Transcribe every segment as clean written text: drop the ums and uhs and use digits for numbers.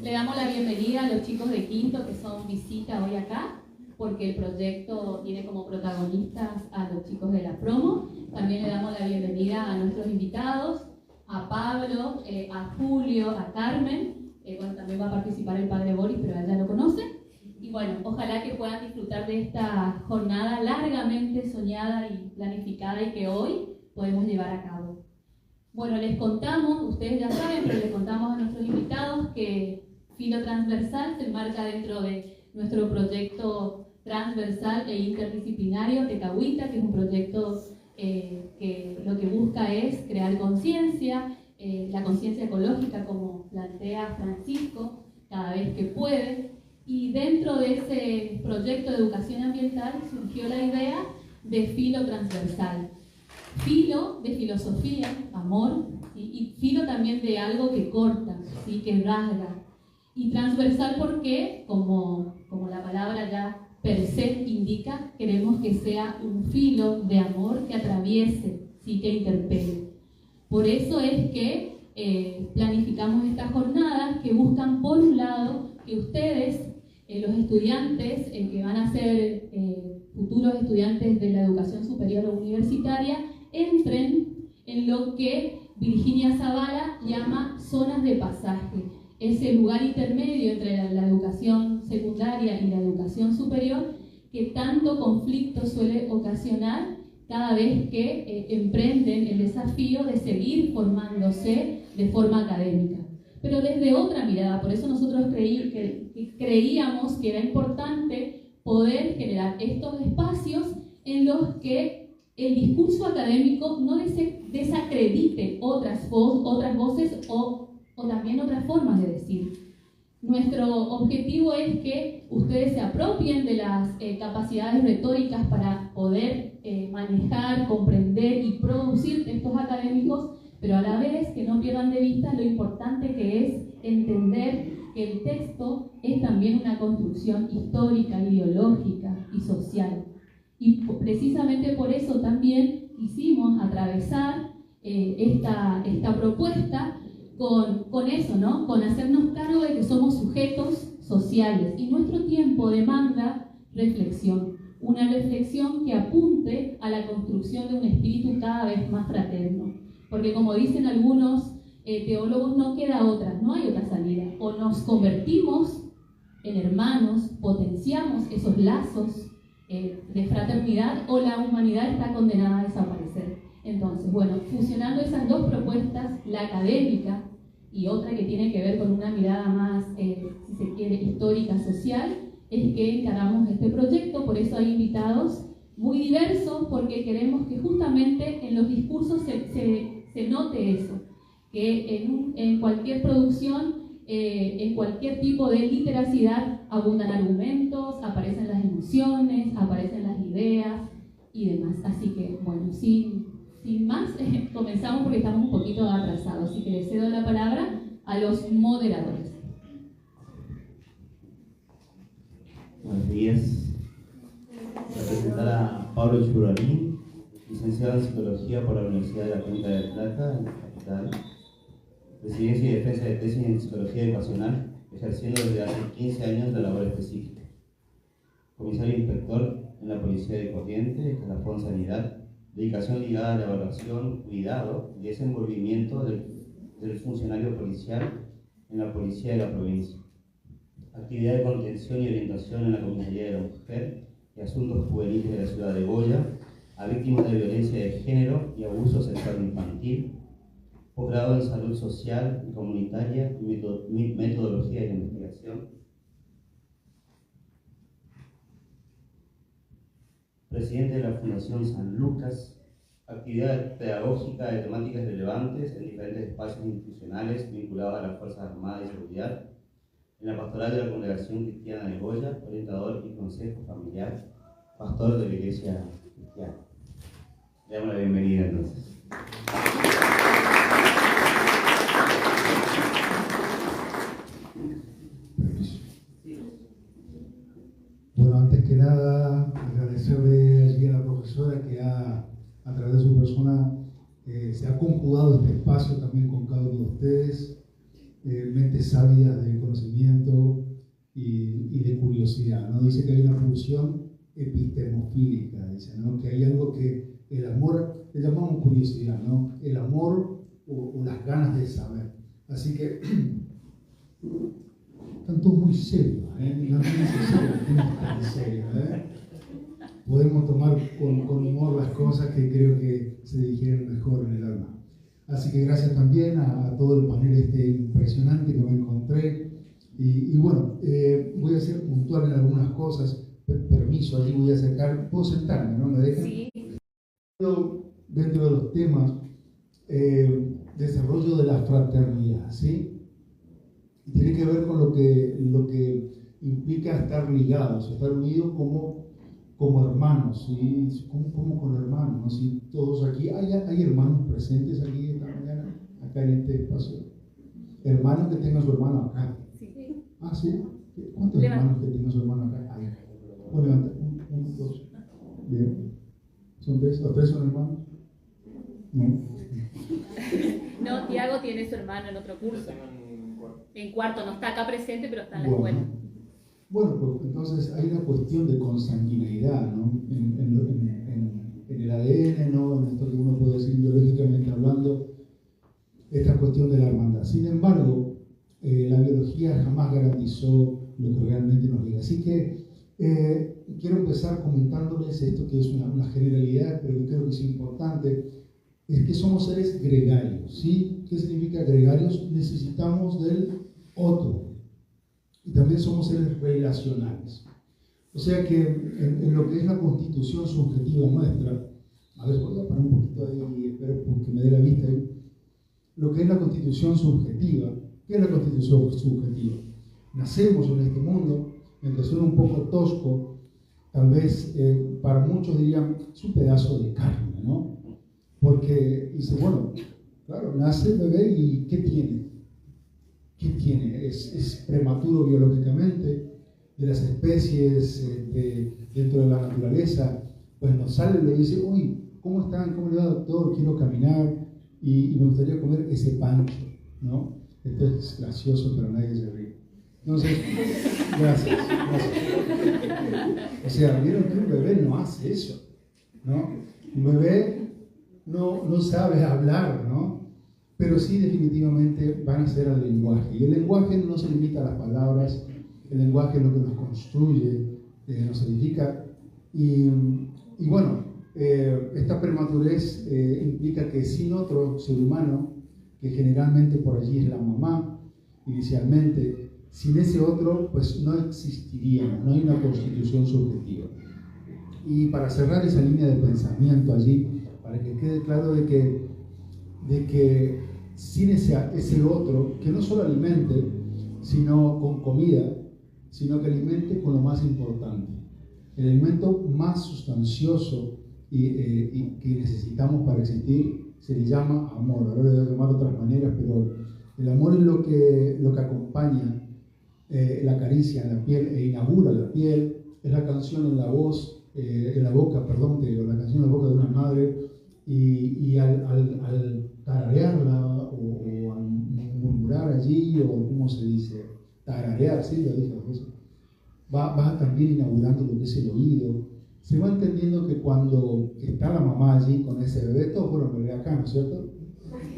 Le damos la bienvenida a los chicos de quinto que son visita hoy acá, porque el proyecto tiene como protagonistas a los chicos de la promo. También le damos la bienvenida a nuestros invitados, a Pablo, a Julio, a Carmen. Bueno, también va a participar el padre Boris, pero él ya lo conoce. Y bueno, ojalá que puedan disfrutar de esta jornada largamente soñada y planificada y que hoy podemos llevar a cabo. Bueno, les contamos, ustedes ya saben, pero les contamos a nuestros invitados que Filo Transversal se enmarca dentro de nuestro proyecto transversal e interdisciplinario Tecahuita, que es un proyecto que lo que busca es crear conciencia, la conciencia ecológica como plantea Francisco cada vez que puede. Y dentro de ese proyecto de educación ambiental surgió la idea de Filo Transversal. Filo de filosofía, amor, ¿sí? Y filo también de algo que corta, ¿sí? Que rasga. Y transversal porque, como la palabra ya per se indica, queremos que sea un filo de amor que atraviese, ¿sí? Que interpele. Por eso es que planificamos estas jornadas que buscan, por un lado, que ustedes, los estudiantes que van a ser futuros estudiantes de la educación superior o universitaria, entren en lo que Virginia Zavala llama zonas de pasaje, ese lugar intermedio entre la educación secundaria y la educación superior que tanto conflicto suele ocasionar cada vez que emprenden el desafío de seguir formándose de forma académica. Pero desde otra mirada, por eso nosotros creíamos que era importante poder generar estos espacios en los que el discurso académico no desacredite otras voces o también otras formas de decir. Nuestro objetivo es que ustedes se apropien de las capacidades retóricas para poder manejar, comprender y producir textos académicos, pero a la vez que no pierdan de vista lo importante que es entender que el texto es también una construcción histórica, ideológica y social. Y precisamente por eso también quisimos atravesar esta propuesta con eso, ¿no? Con hacernos cargo de que somos sujetos sociales y nuestro tiempo demanda reflexión, una reflexión que apunte a la construcción de un espíritu cada vez más fraterno, porque como dicen algunos teólogos, no queda otra, no hay otra salida, o nos convertimos en hermanos, potenciamos esos lazos de fraternidad, o la humanidad está condenada a desaparecer. Entonces, bueno, fusionando esas dos propuestas, la académica y otra que tiene que ver con una mirada más, si se quiere, histórica, social, es que encaramos este proyecto. Por eso hay invitados muy diversos, porque queremos que justamente en los discursos se note eso, que en cualquier producción, en cualquier tipo de literacidad abundan argumentos, aparecen las emociones, aparecen las ideas y demás. Así que, bueno, sin más, comenzamos porque estamos un poquito atrasados, así que le cedo la palabra a los moderadores. Buenos días. Voy a presentar a Pablo Churarín, licenciado en Psicología por la Universidad de la Cuenca de Plata, en la capital. Residencia y defensa de tesis en Psicología Educacional, ejerciendo desde hace 15 años la labor específica. Comisario inspector en la Policía de Corrientes, Escalafón Sanidad, dedicación ligada a la evaluación, cuidado y desenvolvimiento del funcionario policial en la Policía de la Provincia. Actividad de contención y orientación en la Comisaría de la Mujer y Asuntos Juveniles de la Ciudad de Goya, a víctimas de violencia de género y abuso sexual infantil. Posgrado en Salud Social y Comunitaria y Metodología de la Investigación. Presidente de la Fundación San Lucas. Actividad pedagógica de temáticas relevantes en diferentes espacios institucionales vinculados a las Fuerzas Armadas y Seguridad. En la Pastoral de la Congregación Cristiana de Goya, orientador y consejo familiar, pastor de la Iglesia Cristiana. Le damos la bienvenida entonces. Bueno, antes que nada, agradecerle allí a la profesora que a través de su persona se ha conjugado este espacio también con cada uno de ustedes. mentes sabias de conocimiento y de curiosidad, ¿no? Dice que hay una pulsión epistemofílica, dice, ¿no? Que hay algo que el amor, le llamamos curiosidad, ¿no? El amor o las ganas de saber. Así que están todos muy serios, ¿eh? No es necesario que estemos tan serios, ¿eh? Podemos tomar con humor las cosas que creo que se digieren mejor en el alma. Así que gracias también a todo el panel impresionante que me encontré. Y bueno, voy a ser puntual en algunas cosas. Permiso, allí voy a acercar. ¿Puedo sentarme, no? ¿Me dejan? Sí. Dentro de los temas, desarrollo de la fraternidad, ¿sí? Y tiene que ver con lo que implica estar ligados, estar unidos como hermanos, ¿sí? Como con hermanos, ¿no? Si todos aquí, ¿hay hermanos presentes aquí esta mañana, acá en este espacio? Hermanos que tengan su hermano acá. Sí. Ah, ¿sí? ¿Cuántos hermanos que tengan su hermano acá? Ahí. Bueno, levanta. 1, 2. Bien. ¿Son 3? ¿Los 3 son hermanos? No. No, Tiago tiene su hermano en otro curso. En cuarto, no está acá presente, pero está en la escuela. Bueno, pues entonces hay una cuestión de consanguineidad, ¿no? En el ADN, ¿no? En esto que uno puede decir biológicamente hablando, esta cuestión de la hermandad. Sin embargo, la biología jamás garantizó lo que realmente nos liga. Así que quiero empezar comentándoles esto que es una generalidad, pero que creo que es importante, es que somos seres gregarios, ¿sí? ¿Qué significa gregarios? Necesitamos del otro. Y también somos seres relacionales. O sea que en lo que es la constitución subjetiva nuestra, a ver, voy a parar un poquito ahí y espero que me dé la vista ahí. Lo que es la constitución subjetiva, ¿qué es la constitución subjetiva? Nacemos en este mundo, aunque suena un poco tosco, tal vez para muchos dirían, es un pedazo de carne, ¿no? Porque dice, bueno, claro, nace el bebé y ¿qué tiene? ¿Qué tiene? Es prematuro biológicamente, de las especies dentro de la naturaleza, pues nos sale y le dice, uy, ¿cómo están? ¿Cómo le va, doctor? Quiero caminar y me gustaría comer ese pancho, ¿no? Esto es gracioso, pero nadie se ríe. Entonces, gracias. O sea, vieron que un bebé no hace eso, ¿no? Un bebé no sabe hablar, ¿no? Pero sí definitivamente van a ser al lenguaje. Y el lenguaje no se limita a las palabras, el lenguaje es lo que nos construye, nos edifica. Y bueno, esta prematurez implica que sin otro ser humano, que generalmente por allí es la mamá, inicialmente, sin ese otro, pues no existiría, no hay una constitución subjetiva. Y para cerrar esa línea de pensamiento allí, para que quede claro de que sin ese otro, que no solo alimente, sino con comida, sino que alimente con lo más importante. El alimento más sustancioso y que necesitamos para existir se le llama amor. Ahora le voy a llamar de otras maneras, pero el amor es lo que acompaña la caricia en la piel e inaugura la piel, es la canción en la voz, en la boca, perdón, la canción en la boca de una madre, y al tararearla o al murmurar allí, o ¿cómo se dice? Tararear, sí, lo dije, va también inaugurando lo que es el oído. Se va entendiendo que cuando está la mamá allí con ese bebé, todos fueron bebés acá, ¿no es cierto?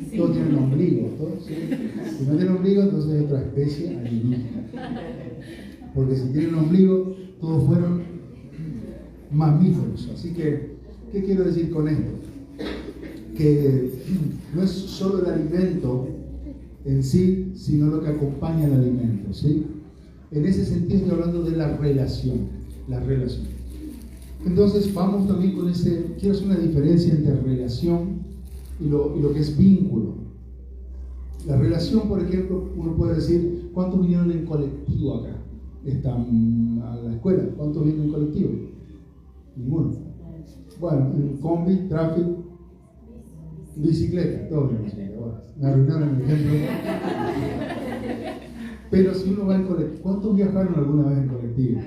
Sí. Todos tienen ombligo, todos, ¿sí? Si no tienen ombligo, entonces es otra especie alienígena. Porque si tienen ombligo, todos fueron mamíferos. Así que, ¿qué quiero decir con esto? Que no es solo el alimento en sí, sino lo que acompaña al alimento, ¿sí? En ese sentido estoy hablando de la relación, Entonces vamos también con quiero hacer una diferencia entre relación y lo que es vínculo. La relación, por ejemplo, uno puede decir, ¿cuántos vinieron en colectivo acá? Están a la escuela, ¿cuántos vienen en colectivo? Ninguno. Bueno, en combi, tráfico, bicicleta, todos en bicicleta. Bueno, me arruinaron el ejemplo. Pero si uno va en colectivo, ¿cuántos viajaron alguna vez en colectivo?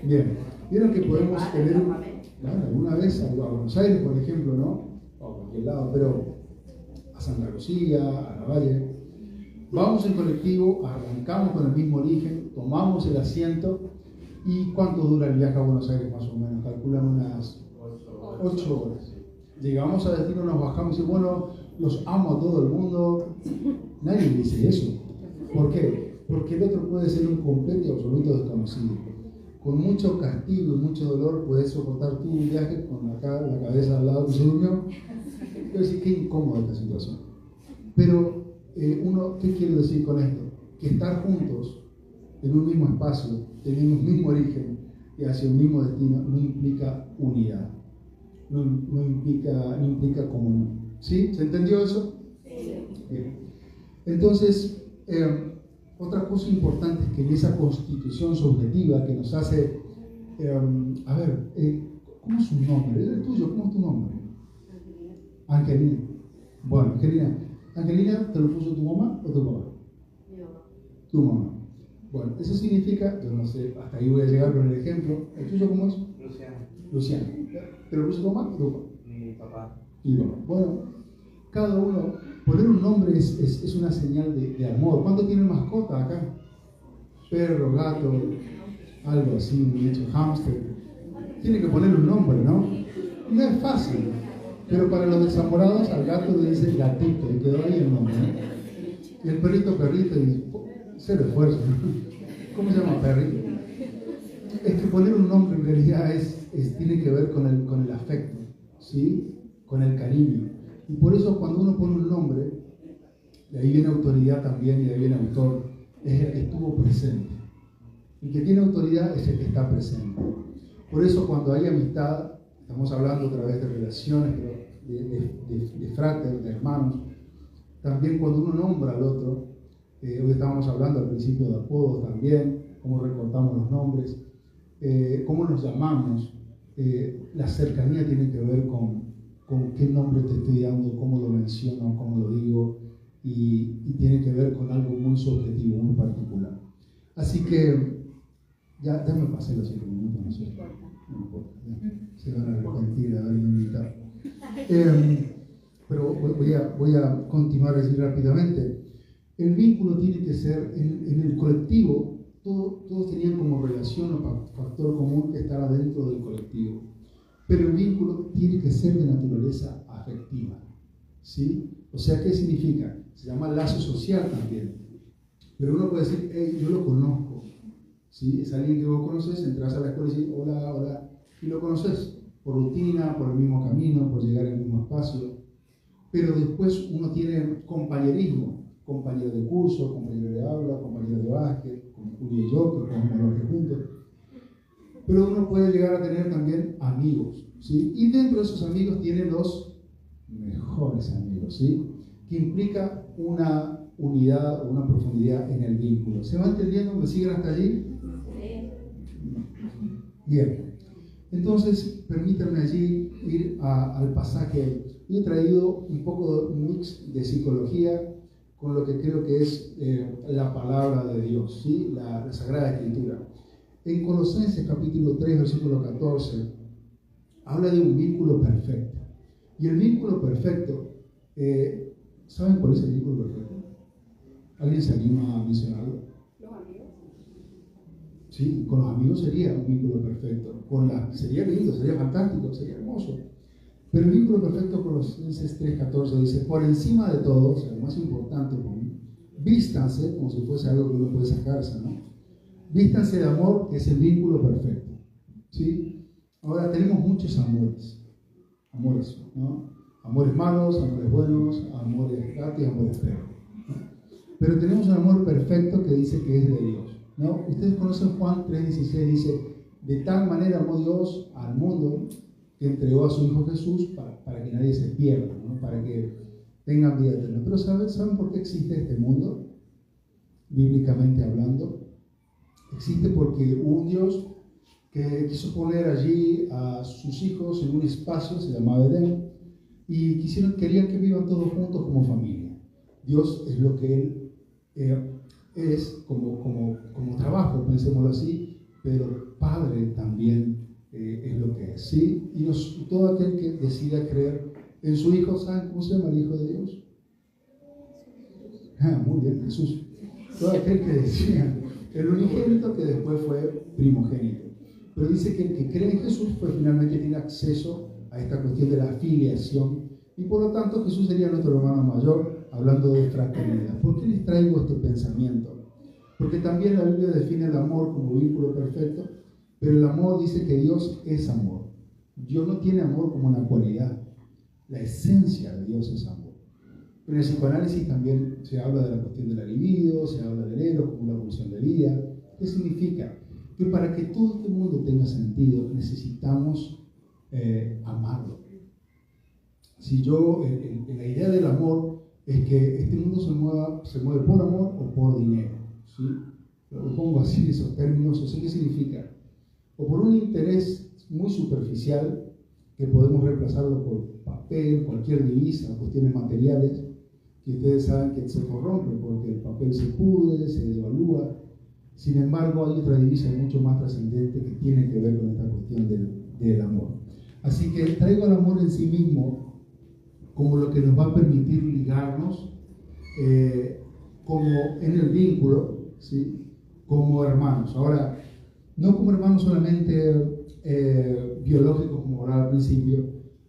Bien, vieron que podemos tener, bueno, alguna vez a Buenos Aires, por ejemplo, ¿no? O a cualquier lado, pero a Santa Lucía, a La Valle. Vamos en colectivo, arrancamos con el mismo origen, tomamos el asiento. ¿Y cuánto dura el viaje a Buenos Aires más o menos? Calculan unas 8 horas. Llegamos a destino, nos bajamos y bueno, los amo a todo el mundo. Nadie dice eso. ¿Por qué? Porque el otro puede ser un completo y absoluto desconocido. Con mucho castigo y mucho dolor puedes soportar tu viaje con acá la cabeza al lado de su unión. Quiero decir, qué incómoda esta situación. Pero ¿qué quiero decir con esto? Que estar juntos en un mismo espacio, teniendo un mismo origen y hacia un mismo destino, no implica unidad, no implica comunión. ¿Sí? ¿Se entendió eso? Sí. Bien. Entonces, otra cosa importante es que en esa constitución subjetiva que nos hace, ¿cómo es su nombre? ¿Es el tuyo? ¿Cómo es tu nombre? Angelina. Bueno, Angelina, ¿te lo puso tu mamá o tu papá? Mi mamá. Tu mamá. Bueno, eso significa, yo no sé, hasta ahí voy a llegar con el ejemplo. ¿El tuyo cómo es? Luciano. ¿Te lo puso tu mamá o tu papá? Mi papá. Y bueno, cada uno, poner un nombre es una señal de amor. ¿Cuánto tienen mascota acá? Perro, gato, algo así, un bicho, hámster. Tiene que poner un nombre, ¿no? No es fácil. Pero para los desamorados, al gato le dice gatito, y quedó ahí el nombre, ¿no? Y el perrito, y cero esfuerzo. ¿Cómo se llama perrito? Es que poner un nombre en realidad tiene que ver con el afecto, ¿sí? Con el cariño. Y por eso cuando uno pone un nombre, de ahí viene autoridad también, y de ahí viene autor, es el que estuvo presente. El que tiene autoridad es el que está presente. Por eso cuando hay amistad, estamos hablando a través de relaciones, de frater, de hermanos, también cuando uno nombra al otro, hoy estábamos hablando al principio de apodos también, cómo recortamos los nombres, cómo nos llamamos, la cercanía tiene que ver con qué nombre te estoy dando, cómo lo menciono, cómo lo digo, y tiene que ver con algo muy subjetivo, muy particular. Así que, ya me pasé los 5 minutos, no sé. No importa, se van a arrepentir de haberme invitado. Pero voy a continuar así rápidamente. El vínculo tiene que ser, en el colectivo, todos tenían como relación o factor común que estar adentro del colectivo. Pero el vínculo tiene que ser de naturaleza afectiva. ¿Sí? O sea, ¿qué significa? Se llama lazo social también. Pero uno puede decir, hey, yo lo conozco. ¿Sí? Es alguien que vos conoces, entras a la escuela y dices, hola, y lo conoces por rutina, por el mismo camino, por llegar al mismo espacio. Pero después uno tiene compañerismo, compañero de curso, compañero de aula, compañero de básquet, como Julio y yo, que jugamos los juntos. Pero uno puede llegar a tener también amigos, ¿sí? Y dentro de esos amigos tienen los mejores amigos, ¿sí? Que implica una unidad, una profundidad en el vínculo. ¿Se va entendiendo? ¿Me siguen hasta allí? Bien. Entonces, permítanme allí ir al pasaje. He traído un poco de un mix de psicología con lo que creo que es la palabra de Dios, ¿sí? La Sagrada Escritura. En Colosenses capítulo 3, versículo 14, habla de un vínculo perfecto. Y el vínculo perfecto, ¿saben cuál es el vínculo perfecto? ¿Alguien se anima a mencionarlo? ¿Los amigos? Sí, con los amigos sería un vínculo perfecto. Sería lindo, sería fantástico, sería hermoso. Pero el vínculo perfecto, Colosenses 3:14, dice, por encima de todo, o sea, lo más importante, vístanse, como si fuese algo que uno puede sacarse, ¿no? Vístanse de amor, que es el vínculo perfecto. ¿Sí? Ahora tenemos muchos amores, ¿no? Amores malos, amores buenos, amores gatos y amores perros, ¿no? Pero tenemos un amor perfecto que dice que es de Dios, ¿no? Ustedes conocen Juan 3:16, dice, de tal manera amó Dios al mundo que entregó a su Hijo Jesús para que nadie se pierda, ¿no? Para que tengan vida eterna. Pero ¿saben por qué existe este mundo? Bíblicamente hablando, existe porque hubo un Dios que quiso poner allí a sus hijos en un espacio, se llamaba Edén, y querían que vivan todos juntos como familia. Dios es lo que Él es como trabajo, pensémoslo así, pero Padre también es lo que es, ¿sí? Y todo aquel que decida creer en su Hijo, ¿saben cómo se llama el Hijo de Dios? Muy bien, Jesús. Todo aquel que decía, el unigénito que después fue primogénito. Pero dice que el que cree en Jesús, pues finalmente tiene acceso a esta cuestión de la filiación. Y por lo tanto Jesús sería nuestro hermano mayor, hablando de fraternidad. ¿Por qué les traigo este pensamiento? Porque también la Biblia define el amor como vínculo perfecto, pero el amor dice que Dios es amor. Dios no tiene amor como una cualidad. La esencia de Dios es amor. En el psicoanálisis también se habla de la cuestión de la libido, se habla del eros como una pulsión de vida. ¿Qué significa? Que para que todo este mundo tenga sentido necesitamos amarlo. Si yo, la idea del amor es que este mundo se mueve por amor o por dinero, ¿sí? Lo pongo así en esos términos. O sea, ¿qué significa? O por un interés muy superficial, que podemos reemplazarlo por papel, cualquier divisa, cuestiones materiales, que ustedes saben que se corrompen porque el papel se pudre, se devalúa. Sin embargo, hay otra divisa mucho más trascendente que tiene que ver con esta cuestión del amor. Así que traigo el amor en sí mismo como lo que nos va a permitir ligarnos como en el vínculo, ¿sí? Como hermanos. Ahora, no como hermanos solamente biológicos, como hablaba al principio,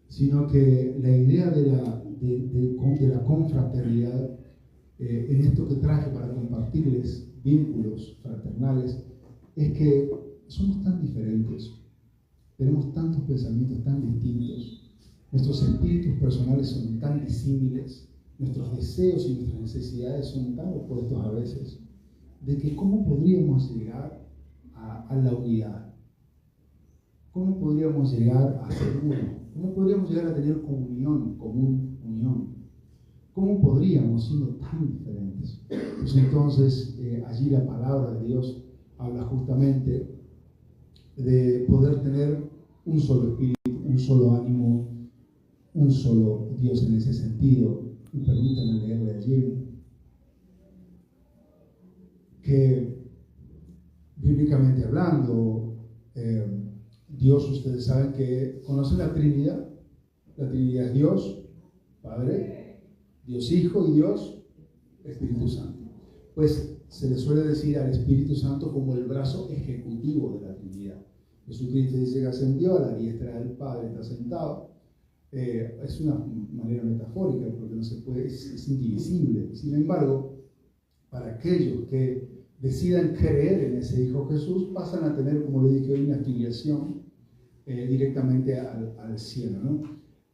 sino que la idea de la confraternidad, en esto que traje para compartirles vínculos fraternales, es que somos tan diferentes, tenemos tantos pensamientos tan distintos, nuestros espíritus personales son tan disímiles, nuestros deseos y nuestras necesidades son tan opuestos a veces, de que ¿cómo podríamos llegar a la unidad? ¿Cómo podríamos llegar a ser uno? ¿Cómo podríamos llegar a tener comunión, unión? ¿Cómo podríamos, siendo tan diferentes? Pues entonces, allí la palabra de Dios habla justamente de poder tener un solo espíritu, un solo ánimo, un solo Dios en ese sentido. Y permítanme leerle allí que, bíblicamente hablando, Dios, ustedes saben que conocen la Trinidad. La Trinidad es Dios, Padre, Dios Hijo y Dios Espíritu Santo. Pues se le suele decir al Espíritu Santo como el brazo ejecutivo de la Trinidad. Jesucristo dice que ascendió a la diestra del Padre, está sentado. Es una manera metafórica porque no se puede, es indivisible. Sin embargo, para aquellos que decidan creer en ese Hijo Jesús, pasan a tener, como le dije hoy, una filiación directamente al cielo, ¿no?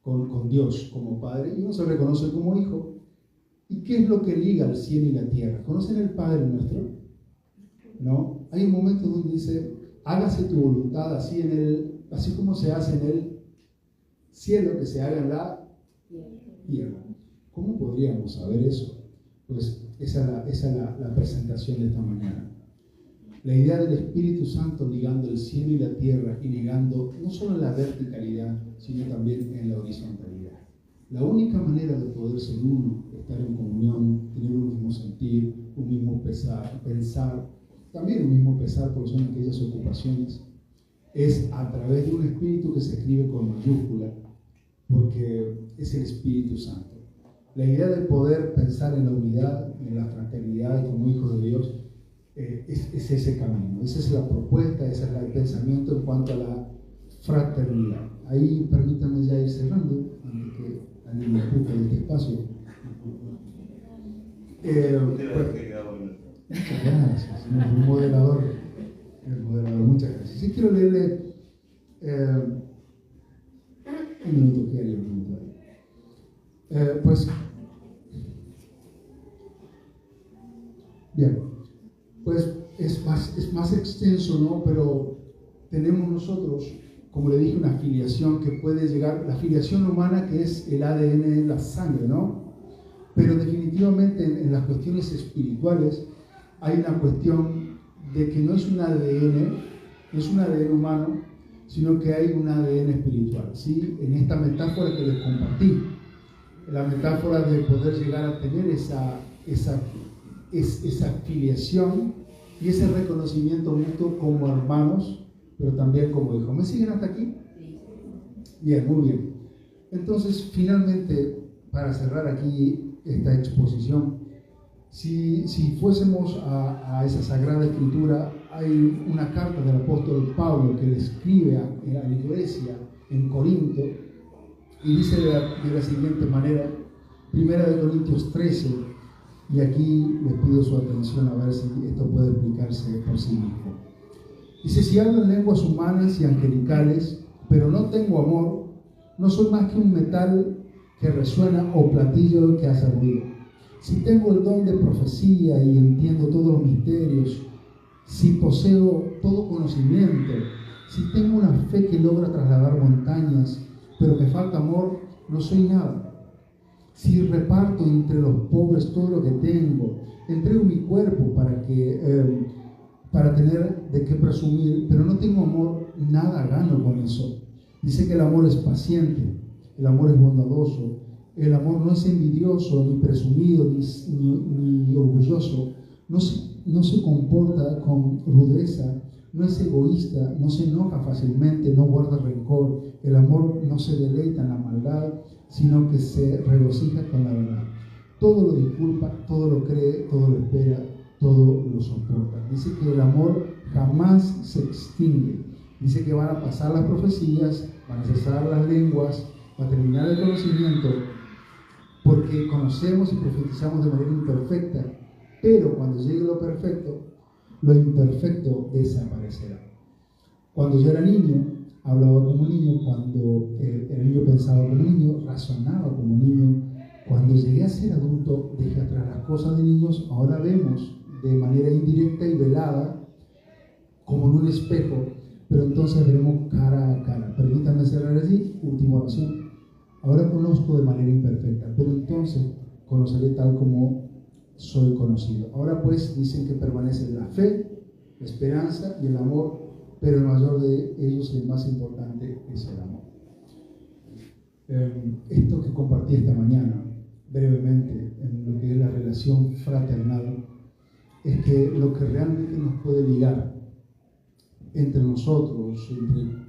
Con Dios como Padre, y uno se reconoce como Hijo. ¿Y qué es lo que liga al cielo y la tierra? ¿Conocen el Padre Nuestro? ¿No? Hay un momento donde dice, hágase tu voluntad así como se hace en el cielo, que se haga en la tierra. ¿Cómo podríamos saber eso? Pues esa es la presentación de esta mañana. La idea del Espíritu Santo ligando el cielo y la tierra y ligando no solo en la verticalidad, sino también en la horizontalidad. La única manera de poder ser uno, estar en comunión, tener un mismo sentir, un mismo pensar, también un mismo pesar porque son aquellas ocupaciones, es a través de un Espíritu que se escribe con mayúscula, porque es el Espíritu Santo. La idea de poder pensar en la unidad, en la fraternidad como hijos de Dios, es ese camino, esa es la propuesta, ese es el pensamiento en cuanto a la fraternidad. Ahí permítanme ya ir cerrando, antes que alguien me ocupe de este espacio. Muchas gracias, el moderador, muchas gracias. Sí, quiero leerle un minuto, que hay un minuto ahí. Pues es más extenso, ¿no? Pero tenemos nosotros, como le dije, una filiación que puede llegar, la filiación humana que es el ADN, la sangre, ¿no? Pero definitivamente en las cuestiones espirituales hay una cuestión de que no es un ADN humano, sino que hay un ADN espiritual, ¿sí? En esta metáfora que les compartí, la metáfora de poder llegar a tener esa filiación y ese reconocimiento mutuo como hermanos, pero también como hijos. ¿Me siguen hasta aquí? Bien, muy bien. Entonces, finalmente, para cerrar aquí esta exposición, Si fuésemos a esa Sagrada Escritura, hay una carta del apóstol Pablo que le escribe a la iglesia en Corinto y dice de la siguiente manera, 1 Corintios 13, y aquí les pido su atención a ver si esto puede explicarse por sí mismo. Dice, si hablo en lenguas humanas y angelicales, pero no tengo amor, no soy más que un metal que resuena o platillo que hace ruido. Si tengo el don de profecía y entiendo todos los misterios, si poseo todo conocimiento, si tengo una fe que logra trasladar montañas, pero me falta amor, no soy nada. Si reparto entre los pobres todo lo que tengo, entrego mi cuerpo para tener de qué presumir, pero no tengo amor, nada gano con eso. Dice que el amor es paciente, el amor es bondadoso, el amor no es envidioso, ni presumido, ni orgulloso, no se comporta con rudeza, no es egoísta, no se enoja fácilmente, no guarda rencor. El amor no se deleita en la maldad, sino que se regocija con la verdad. Todo lo disculpa, todo lo cree, todo lo espera, todo lo soporta. Dice que el amor jamás se extingue. Dice que van a pasar las profecías, van a cesar las lenguas, va a terminar el conocimiento, porque conocemos y profetizamos de manera imperfecta, pero cuando llegue lo perfecto, lo imperfecto desaparecerá. Cuando yo era niño, hablaba como niño, cuando era niño pensaba como niño, razonaba como niño. Cuando llegué a ser adulto, dejé atrás las cosas de niños, ahora vemos de manera indirecta y velada, como en un espejo, pero entonces veremos cara a cara. Permítanme cerrar allí, última oración. Ahora conozco de manera imperfecta, pero entonces conoceré tal como soy conocido. Ahora pues dicen que permanece la fe, la esperanza y el amor, pero el mayor de ellos y el más importante es el amor. Esto que compartí esta mañana, brevemente, en lo que es la relación fraternal, es que lo que realmente nos puede ligar entre nosotros,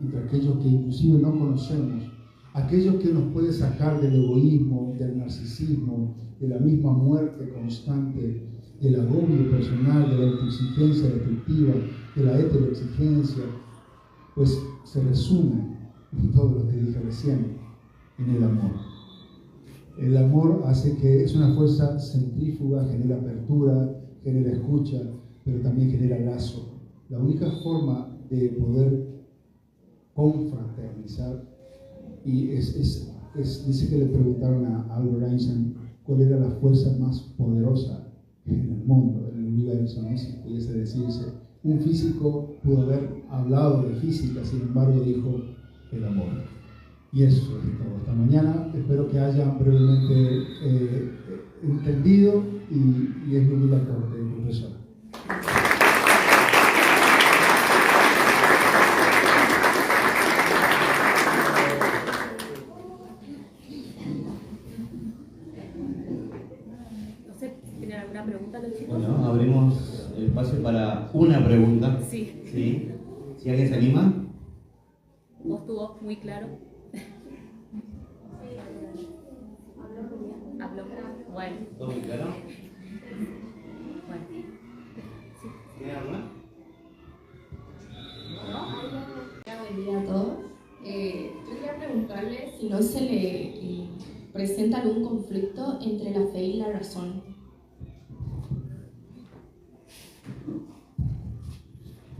entre aquellos que inclusive no conocemos, aquellos que nos puede sacar del egoísmo, del narcisismo, de la misma muerte constante, del agobio personal, de la autoexigencia destructiva, de la heteroexigencia, pues se resume en todo lo que dije recién, en el amor. El amor hace que es una fuerza centrífuga, genera apertura, genera escucha, pero también genera lazo. La única forma de poder confraternizar, y dice que le preguntaron a Albert Einstein cuál era la fuerza más poderosa en el mundo, en el universo, ¿no? Si pudiese decirse. Un físico pudo haber hablado de física, sin embargo dijo el amor. Y eso es todo. Hasta mañana, espero que hayan brevemente entendido y es mi humilde aporte, profesor. Bueno, abrimos el espacio para una pregunta. Sí. ¿Sí? ¿Si alguien se anima? ¿Vos tu voz muy claro? Habló. Bueno. ¿Todo muy claro? Bueno. ¿Tiene alguna? Buen día a todos. Yo quería preguntarle si no se le presenta algún conflicto entre la fe y la razón.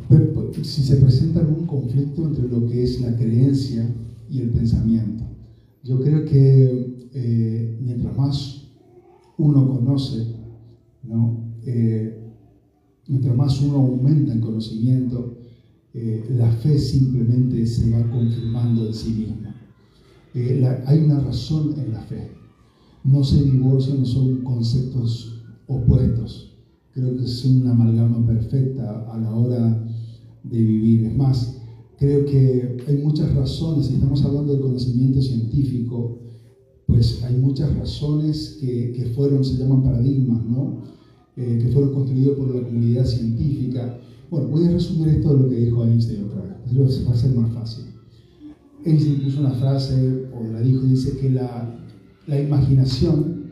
Pero, si se presenta algún conflicto entre lo que es la creencia y el pensamiento, yo creo que mientras más uno conoce, ¿no? Mientras más uno aumenta en conocimiento, la fe simplemente se va confirmando en sí misma. Hay una razón en la fe. No se divorcian, no son conceptos opuestos. Creo que es una amalgama perfecta a la hora de vivir. Es más, creo que hay muchas razones, si estamos hablando del conocimiento científico, pues hay muchas razones que fueron, se llaman paradigmas, ¿no? Que fueron construidos por la comunidad científica. Bueno, voy a resumir esto de lo que dijo Einstein otra vez, va a ser más fácil. Einstein puso una frase, o la dijo, dice que la imaginación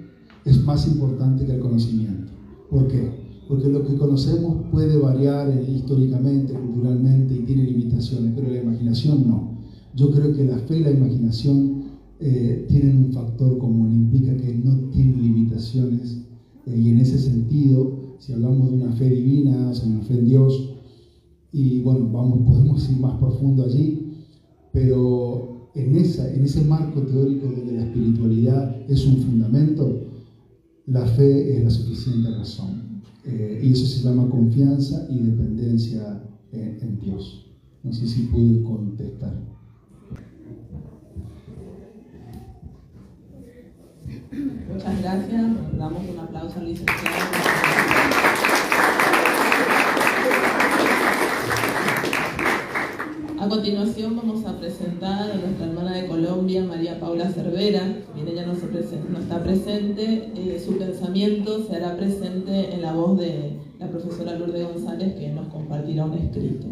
es más importante que el conocimiento. ¿Por qué? Porque lo que conocemos puede variar históricamente, culturalmente y tiene limitaciones, pero la imaginación no. Yo creo que la fe y la imaginación tienen un factor común, implica que no tienen limitaciones y en ese sentido, si hablamos de una fe divina, o sea, una fe en Dios, y bueno, podemos ir más profundo allí, pero en ese marco teórico donde la espiritualidad es un fundamento, la fe es la suficiente razón. Y eso se llama confianza y dependencia en Dios. No sé si pude contestar. Muchas gracias. Damos un aplauso al licenciado. A continuación vamos a presentar a nuestra hermana de Colombia, María Paula Cervera. Bien, ella no está presente, su pensamiento se hará presente en la voz de la profesora Lourdes González, que nos compartirá un escrito.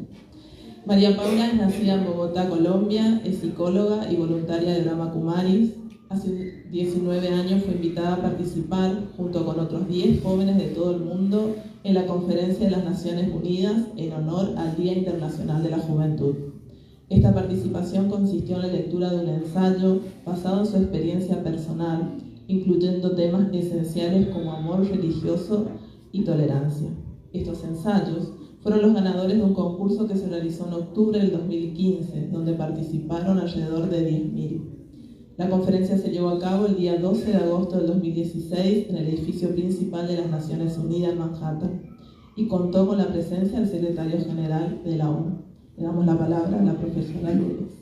María Paula es nacida en Bogotá, Colombia, es psicóloga y voluntaria de Brahma Kumaris. Hace 19 años fue invitada a participar, junto con otros 10 jóvenes de todo el mundo, en la Conferencia de las Naciones Unidas en honor al Día Internacional de la Juventud. Esta participación consistió en la lectura de un ensayo basado en su experiencia personal, incluyendo temas esenciales como amor religioso y tolerancia. Estos ensayos fueron los ganadores de un concurso que se realizó en octubre del 2015, donde participaron alrededor de 10.000. La conferencia se llevó a cabo el día 12 de agosto del 2016 en el edificio principal de las Naciones Unidas en Manhattan y contó con la presencia del secretario general de la ONU. Le damos la palabra a la profesora Lourdes.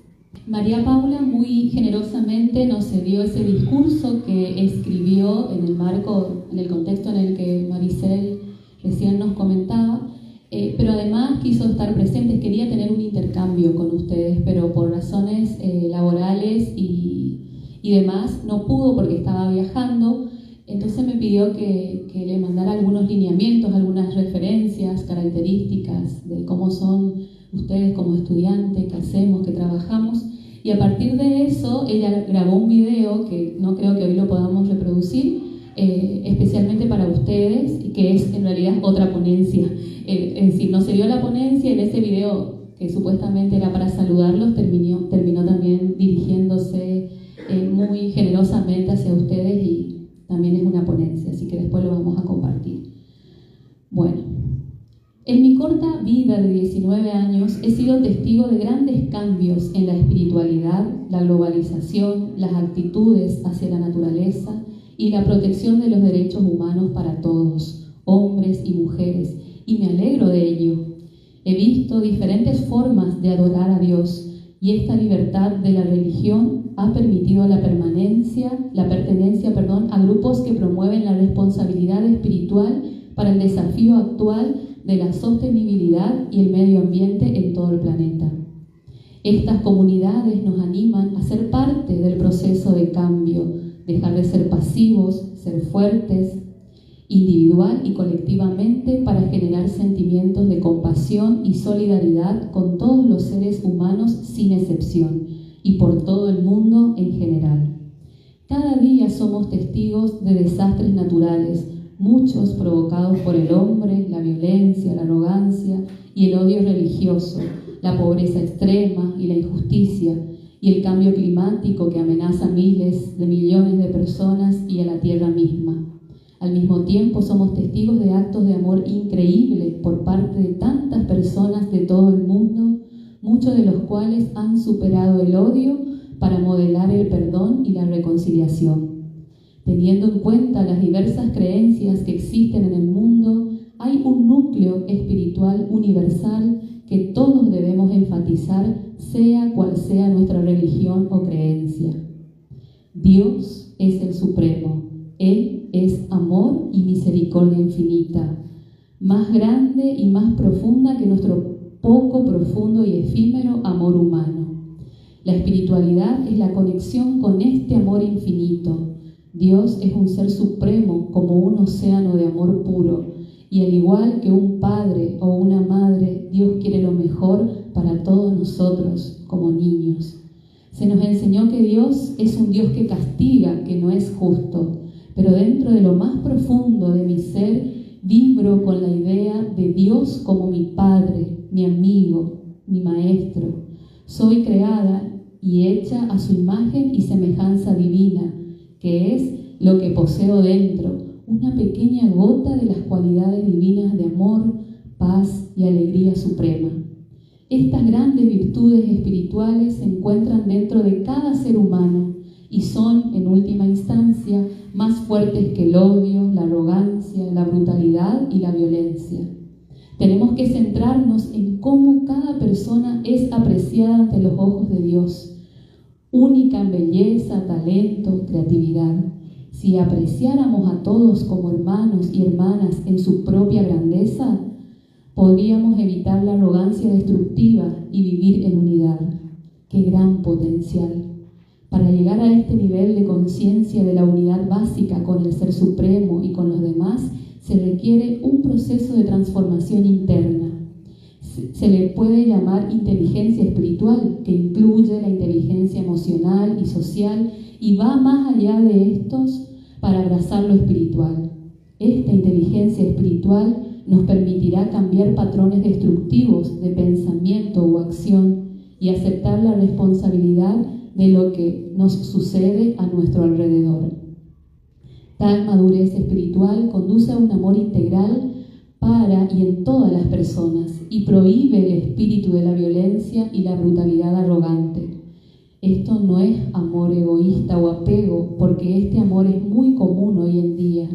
María Paula muy generosamente nos cedió ese discurso que escribió en el marco, en el contexto en el que Maricel recién nos comentaba, pero además quiso estar presente, quería tener un intercambio con ustedes, pero por razones laborales y demás no pudo porque estaba viajando. Entonces me pidió que le mandara algunos lineamientos, algunas referencias, características de cómo son ustedes como estudiantes, qué hacemos, qué trabajamos. Y a partir de eso, ella grabó un video que no creo que hoy lo podamos reproducir, especialmente para ustedes, que es en realidad otra ponencia. Es decir, nos dio la ponencia, en ese video que supuestamente era para saludarlos, terminó también dirigiéndose muy generosamente hacia ustedes y también es una ponencia, así que después lo vamos a compartir. Bueno, en mi corta vida de 19 años he sido testigo de grandes cambios en la espiritualidad, la globalización, las actitudes hacia la naturaleza y la protección de los derechos humanos para todos, hombres y mujeres, y me alegro de ello. He visto diferentes formas de adorar a Dios y esta libertad de la religión ha permitido la pertenencia, a grupos que promueven la responsabilidad espiritual para el desafío actual de la sostenibilidad y el medio ambiente en todo el planeta. Estas comunidades nos animan a ser parte del proceso de cambio, dejar de ser pasivos, ser fuertes, individual y colectivamente, para generar sentimientos de compasión y solidaridad con todos los seres humanos sin excepción y por todo el mundo en general. Cada día somos testigos de desastres naturales, muchos provocados por el hombre, la violencia, la arrogancia y el odio religioso, la pobreza extrema y la injusticia, y el cambio climático que amenaza a miles de millones de personas y a la Tierra misma. Al mismo tiempo somos testigos de actos de amor increíbles por parte de tantas personas de todo el mundo, muchos de los cuales han superado el odio para modelar el perdón y la reconciliación. Teniendo en cuenta las diversas creencias que existen en el mundo, hay un núcleo espiritual universal que todos debemos enfatizar, sea cual sea nuestra religión o creencia. Dios es el Supremo. Él es amor y misericordia infinita, más grande y más profunda que nuestro poco profundo y efímero amor humano. La espiritualidad es la conexión con este amor infinito. Dios es un ser supremo como un océano de amor puro, y al igual que un padre o una madre, Dios quiere lo mejor para todos nosotros como niños. Se nos enseñó que Dios es un Dios que castiga, que no es justo, pero dentro de lo más profundo de mi ser Vibro con la idea de Dios como mi Padre, mi amigo, mi Maestro. Soy creada y hecha a su imagen y semejanza divina, que es lo que poseo dentro, una pequeña gota de las cualidades divinas de amor, paz y alegría suprema. Estas grandes virtudes espirituales se encuentran dentro de cada ser humano y son, en última instancia, más fuertes que el odio, la arrogancia, la brutalidad y la violencia. Tenemos que centrarnos en cómo cada persona es apreciada ante los ojos de Dios, única en belleza, talento, creatividad. Si apreciáramos a todos como hermanos y hermanas en su propia grandeza, podríamos evitar la arrogancia destructiva y vivir en unidad. ¡Qué gran potencial! Para llegar a este nivel de conciencia de la unidad básica con el Ser Supremo y con los demás, se requiere un proceso de transformación interna. Se le puede llamar inteligencia espiritual, que incluye la inteligencia emocional y social y va más allá de estos para abrazar lo espiritual. Esta inteligencia espiritual nos permitirá cambiar patrones destructivos de pensamiento o acción y aceptar la responsabilidad de lo que nos sucede a nuestro alrededor. Tal madurez espiritual conduce a un amor integral para y en todas las personas y prohíbe el espíritu de la violencia y la brutalidad arrogante. Esto no es amor egoísta o apego, porque este amor es muy común hoy en día,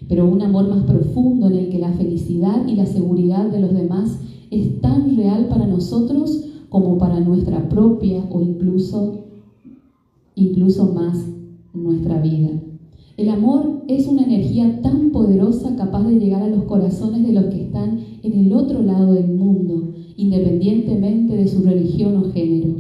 pero un amor más profundo en el que la felicidad y la seguridad de los demás es tan real para nosotros como para nuestra propia o incluso más nuestra vida. El amor es una energía tan poderosa capaz de llegar a los corazones de los que están en el otro lado del mundo, independientemente de su religión o género.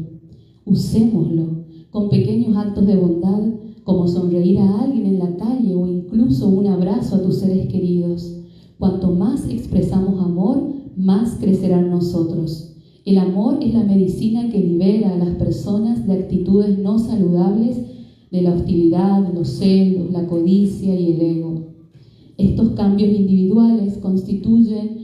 Usémoslo con pequeños actos de bondad, como sonreír a alguien en la calle o incluso un abrazo a tus seres queridos. Cuanto más expresamos amor, más crecerán nosotros. El amor es la medicina que libera a las personas de actitudes no saludables, de la hostilidad, los celos, la codicia y el ego. Estos cambios individuales contribuyen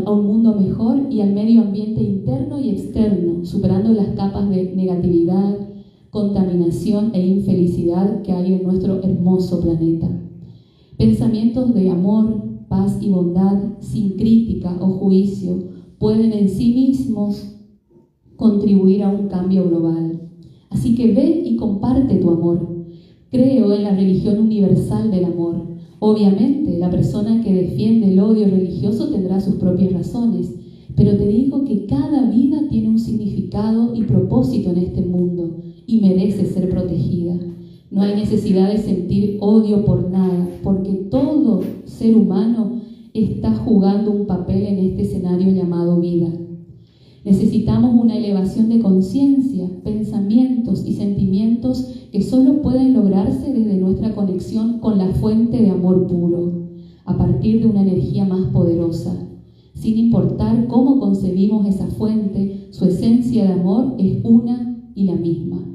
a un mundo mejor y al medio ambiente interno y externo, superando las capas de negatividad, contaminación e infelicidad que hay en nuestro hermoso planeta. Pensamientos de amor, paz y bondad, sin crítica o juicio, pueden en sí mismos contribuir a un cambio global. Así que ve y comparte tu amor. Creo en la religión universal del amor. Obviamente, la persona que defiende el odio religioso tendrá sus propias razones, pero te digo que cada vida tiene un significado y propósito en este mundo y merece ser protegida. No hay necesidad de sentir odio por nada, porque todo ser humano está jugando un papel en este escenario llamado vida. Necesitamos una elevación de conciencia, pensamientos y sentimientos que solo pueden lograrse desde nuestra conexión con la fuente de amor puro, a partir de una energía más poderosa. Sin importar cómo concebimos esa fuente, su esencia de amor es una y la misma.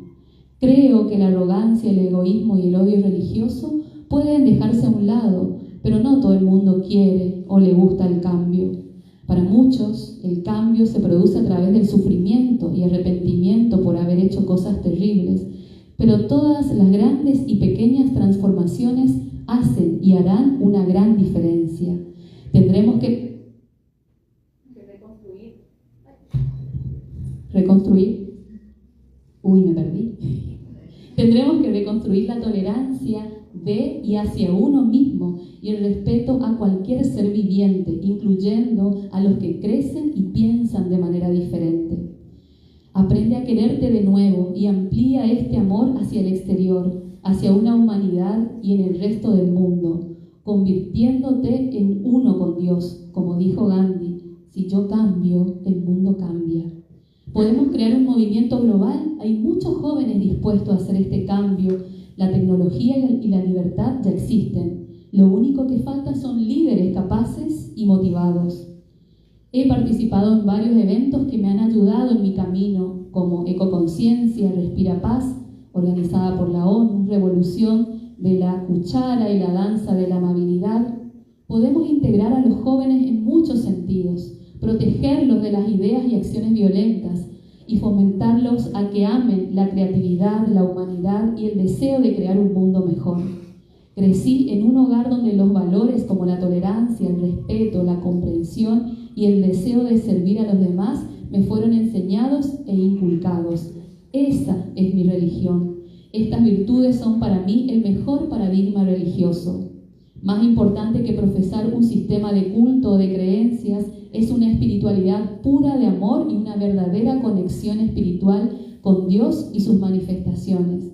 Creo que la arrogancia, el egoísmo y el odio religioso pueden dejarse a un lado, pero no todo el mundo quiere o le gusta el cambio. Para muchos, el cambio se produce a través del sufrimiento y arrepentimiento por haber hecho cosas terribles, pero todas las grandes y pequeñas transformaciones hacen y harán una gran diferencia. Tendremos que reconstruir. Me perdí. Tendremos que reconstruir la tolerancia de y hacia uno mismo y el respeto a cualquier ser viviente, incluyendo a los que crecen y piensan de manera diferente. Aprende a quererte de nuevo y amplía este amor hacia el exterior, hacia una humanidad y en el resto del mundo, convirtiéndote en uno con Dios, como dijo Gandhi: si yo cambio, el mundo cambia. Podemos crear un movimiento global. Hay muchos jóvenes dispuestos a hacer este cambio. La tecnología y la libertad ya existen. Lo único que falta son líderes capaces y motivados. He participado en varios eventos que me han ayudado en mi camino, como Ecoconciencia, Respira Paz, organizada por la ONU, Revolución de la cuchara y la danza de la amabilidad, podemos integrar a los jóvenes en muchos sentidos, protegerlos de las ideas y acciones violentas y fomentarlos a que amen la creatividad, la humanidad y el deseo de crear un mundo mejor. Crecí en un hogar donde los valores como la tolerancia, el respeto, la comprensión y el deseo de servir a los demás me fueron enseñados e inculcados. Esa es mi religión. Estas virtudes son para mí el mejor paradigma religioso. Más importante que profesar un sistema de culto o de creencias es una espiritualidad pura de amor y una verdadera conexión espiritual con Dios y sus manifestaciones.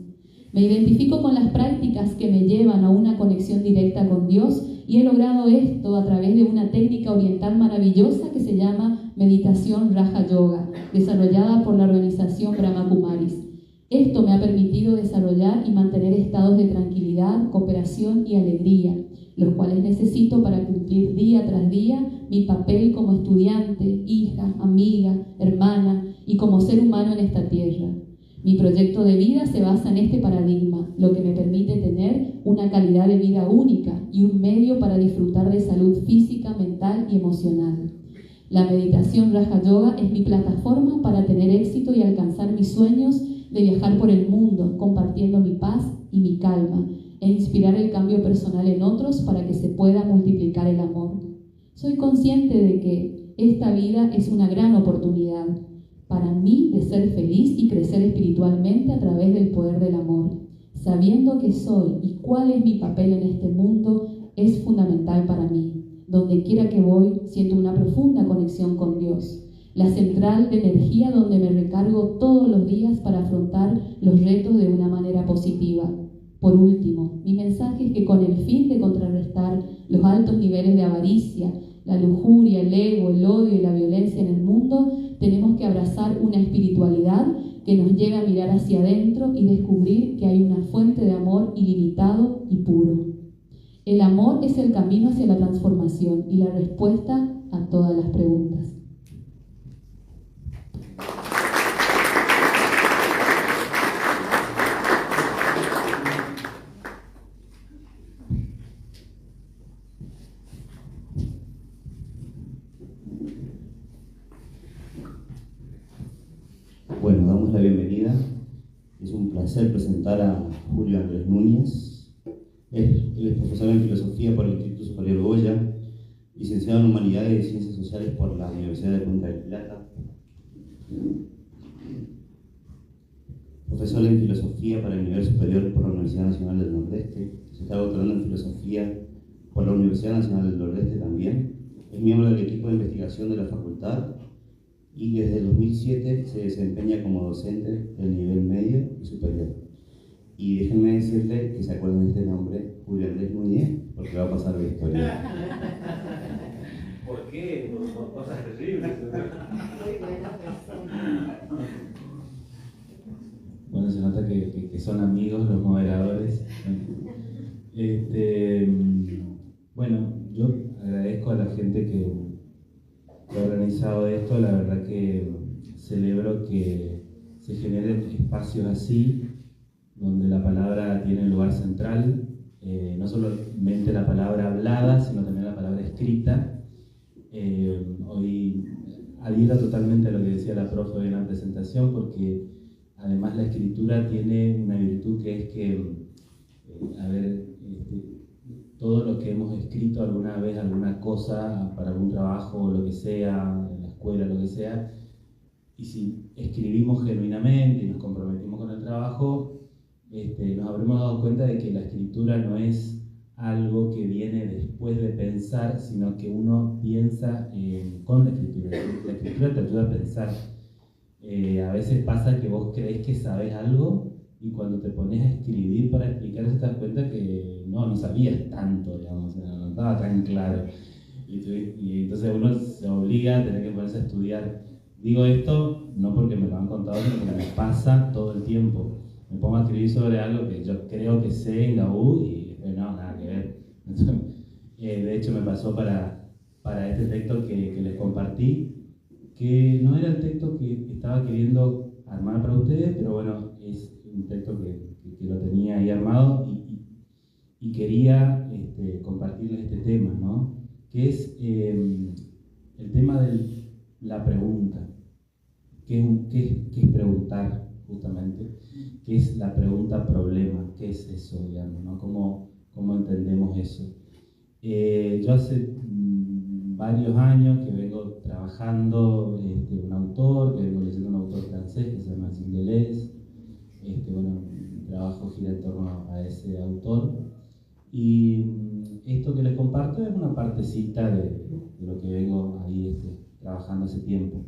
Me identifico con las prácticas que me llevan a una conexión directa con Dios y he logrado esto a través de una técnica oriental maravillosa que se llama meditación Raja Yoga, desarrollada por la organización Brahma Kumaris. Esto me ha permitido desarrollar y mantener estados de tranquilidad, cooperación y alegría, los cuales necesito para cumplir día tras día mi papel como estudiante, hija, amiga, hermana y como ser humano en esta tierra. Mi proyecto de vida se basa en este paradigma, lo que me permite tener una calidad de vida única y un medio para disfrutar de salud física, mental y emocional. La meditación Raja Yoga es mi plataforma para tener éxito y alcanzar mis sueños de viajar por el mundo, compartiendo mi paz y mi calma, e inspirar el cambio personal en otros para que se pueda multiplicar el amor. Soy consciente de que esta vida es una gran oportunidad para mí de ser feliz y crecer espiritualmente a través del poder del amor. Sabiendo que soy y cuál es mi papel en este mundo es fundamental para mí. Donde quiera que voy, siento una profunda conexión con Dios, la central de energía donde me recargo todos los días para afrontar los retos de una manera positiva. Por último, mi mensaje es que con el fin de contrarrestar los altos niveles de avaricia, la lujuria, el ego, el odio y la violencia en el mundo, tenemos que abrazar una espiritualidad que nos lleve a mirar hacia adentro y descubrir que hay una fuente de amor ilimitado y puro. El amor es el camino hacia la transformación y la respuesta a todas las preguntas. Bueno, damos la bienvenida. Es un placer presentar a Julio Andrés Núñez. Él es profesor en Filosofía por el Instituto Superior Goya, licenciado en Humanidades y Ciencias Sociales por la Universidad de Punta del Plata, profesor en Filosofía para el nivel superior por la Universidad Nacional del Nordeste, se está doctorando en Filosofía por la Universidad Nacional del Nordeste también, es miembro del equipo de investigación de la facultad y desde el 2007 se desempeña como docente del nivel medio y superior. Y déjenme decirle que se acuerden de este nombre, Julio Andrés Núñez, porque va a pasar la historia. ¿Por qué? Por cosas terribles. Bueno, se nota que son amigos los moderadores. Bueno, yo agradezco a la gente que ha organizado esto. La verdad que celebro que se generen espacios así, donde la palabra tiene un lugar central, no solamente la palabra hablada, sino también la palabra escrita. Hoy adhiero totalmente a lo que decía la profe en la presentación, porque además la escritura tiene una virtud que es que, todo lo que hemos escrito alguna vez, alguna cosa, para algún trabajo, lo que sea, en la escuela, lo que sea, y si escribimos genuinamente y nos comprometimos con el trabajo, nos habremos dado cuenta de que la escritura no es algo que viene después de pensar, sino que uno piensa con la escritura. La escritura te ayuda a pensar. A veces pasa que vos creés que sabes algo y cuando te pones a escribir para explicar te das cuenta que no sabías tanto, digamos, no estaba tan claro. Y entonces uno se obliga a tener que ponerse a estudiar. Digo esto no porque me lo han contado, sino porque me pasa todo el tiempo. Me pongo a escribir sobre algo que yo creo que sé en la U y no, nada que ver. De hecho me pasó para este texto que les compartí, que no era el texto que estaba queriendo armar para ustedes, pero bueno, es un texto que lo tenía ahí armado y quería compartirles este tema, ¿no? Que es el tema de la pregunta. ¿Qué es preguntar, justamente? ¿Qué es la pregunta problema? ¿Qué es eso, digamos, ¿no? ¿Cómo entendemos eso? Yo hace varios años que vengo trabajando un autor, que vengo leyendo un autor francés que se llama Gilles Deleuze. Bueno, mi trabajo gira en torno a ese autor. Y esto que les comparto es una partecita de lo que vengo ahí trabajando hace tiempo.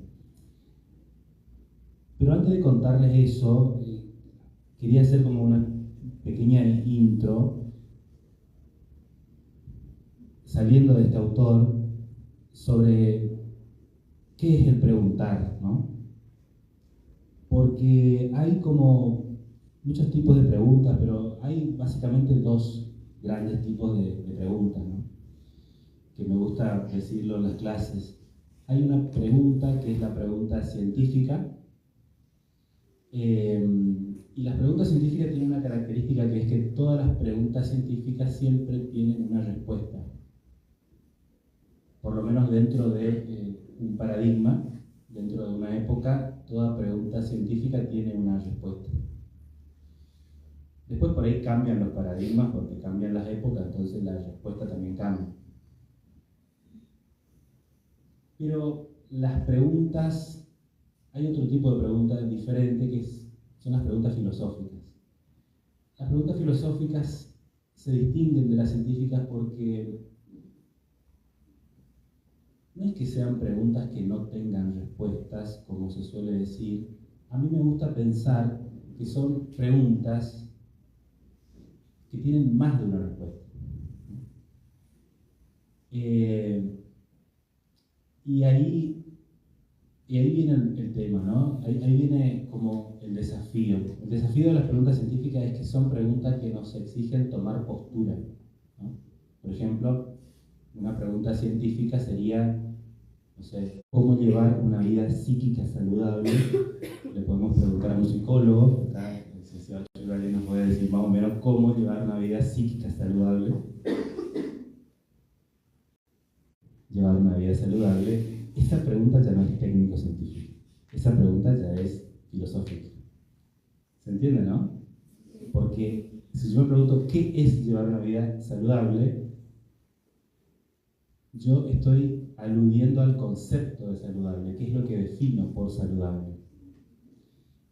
Pero antes de contarles eso, quería hacer como una pequeña intro, saliendo de este autor, sobre qué es el preguntar, ¿no? Porque hay como muchos tipos de preguntas, pero hay básicamente dos grandes tipos de preguntas, ¿no? Que me gusta decirlo en las clases. Hay una pregunta que es la pregunta científica, y las preguntas científicas tienen una característica, que es que todas las preguntas científicas siempre tienen una respuesta. Por lo menos dentro de un paradigma, dentro de una época, toda pregunta científica tiene una respuesta. Después por ahí cambian los paradigmas porque cambian las épocas, entonces la respuesta también cambia. Pero las preguntas, hay otro tipo de preguntas diferente que son las preguntas filosóficas. Las preguntas filosóficas se distinguen de las científicas porque no es que sean preguntas que no tengan respuestas, como se suele decir. A mí me gusta pensar que son preguntas que tienen más de una respuesta. Y ahí viene el tema, ¿no? Ahí viene como el desafío. El desafío de las preguntas científicas es que son preguntas que nos exigen tomar postura, ¿no? Por ejemplo, una pregunta científica sería, no sé, ¿cómo llevar una vida psíquica saludable? Le podemos preguntar a un psicólogo, acá el licenciado Churalín nos puede decir más o menos cómo llevar una vida psíquica saludable. Llevar una vida saludable, esa pregunta ya no es técnico-científica, esa pregunta ya es filosófica. ¿Se entiende, no? Porque si yo me pregunto qué es llevar una vida saludable, yo estoy aludiendo al concepto de saludable, qué es lo que defino por saludable.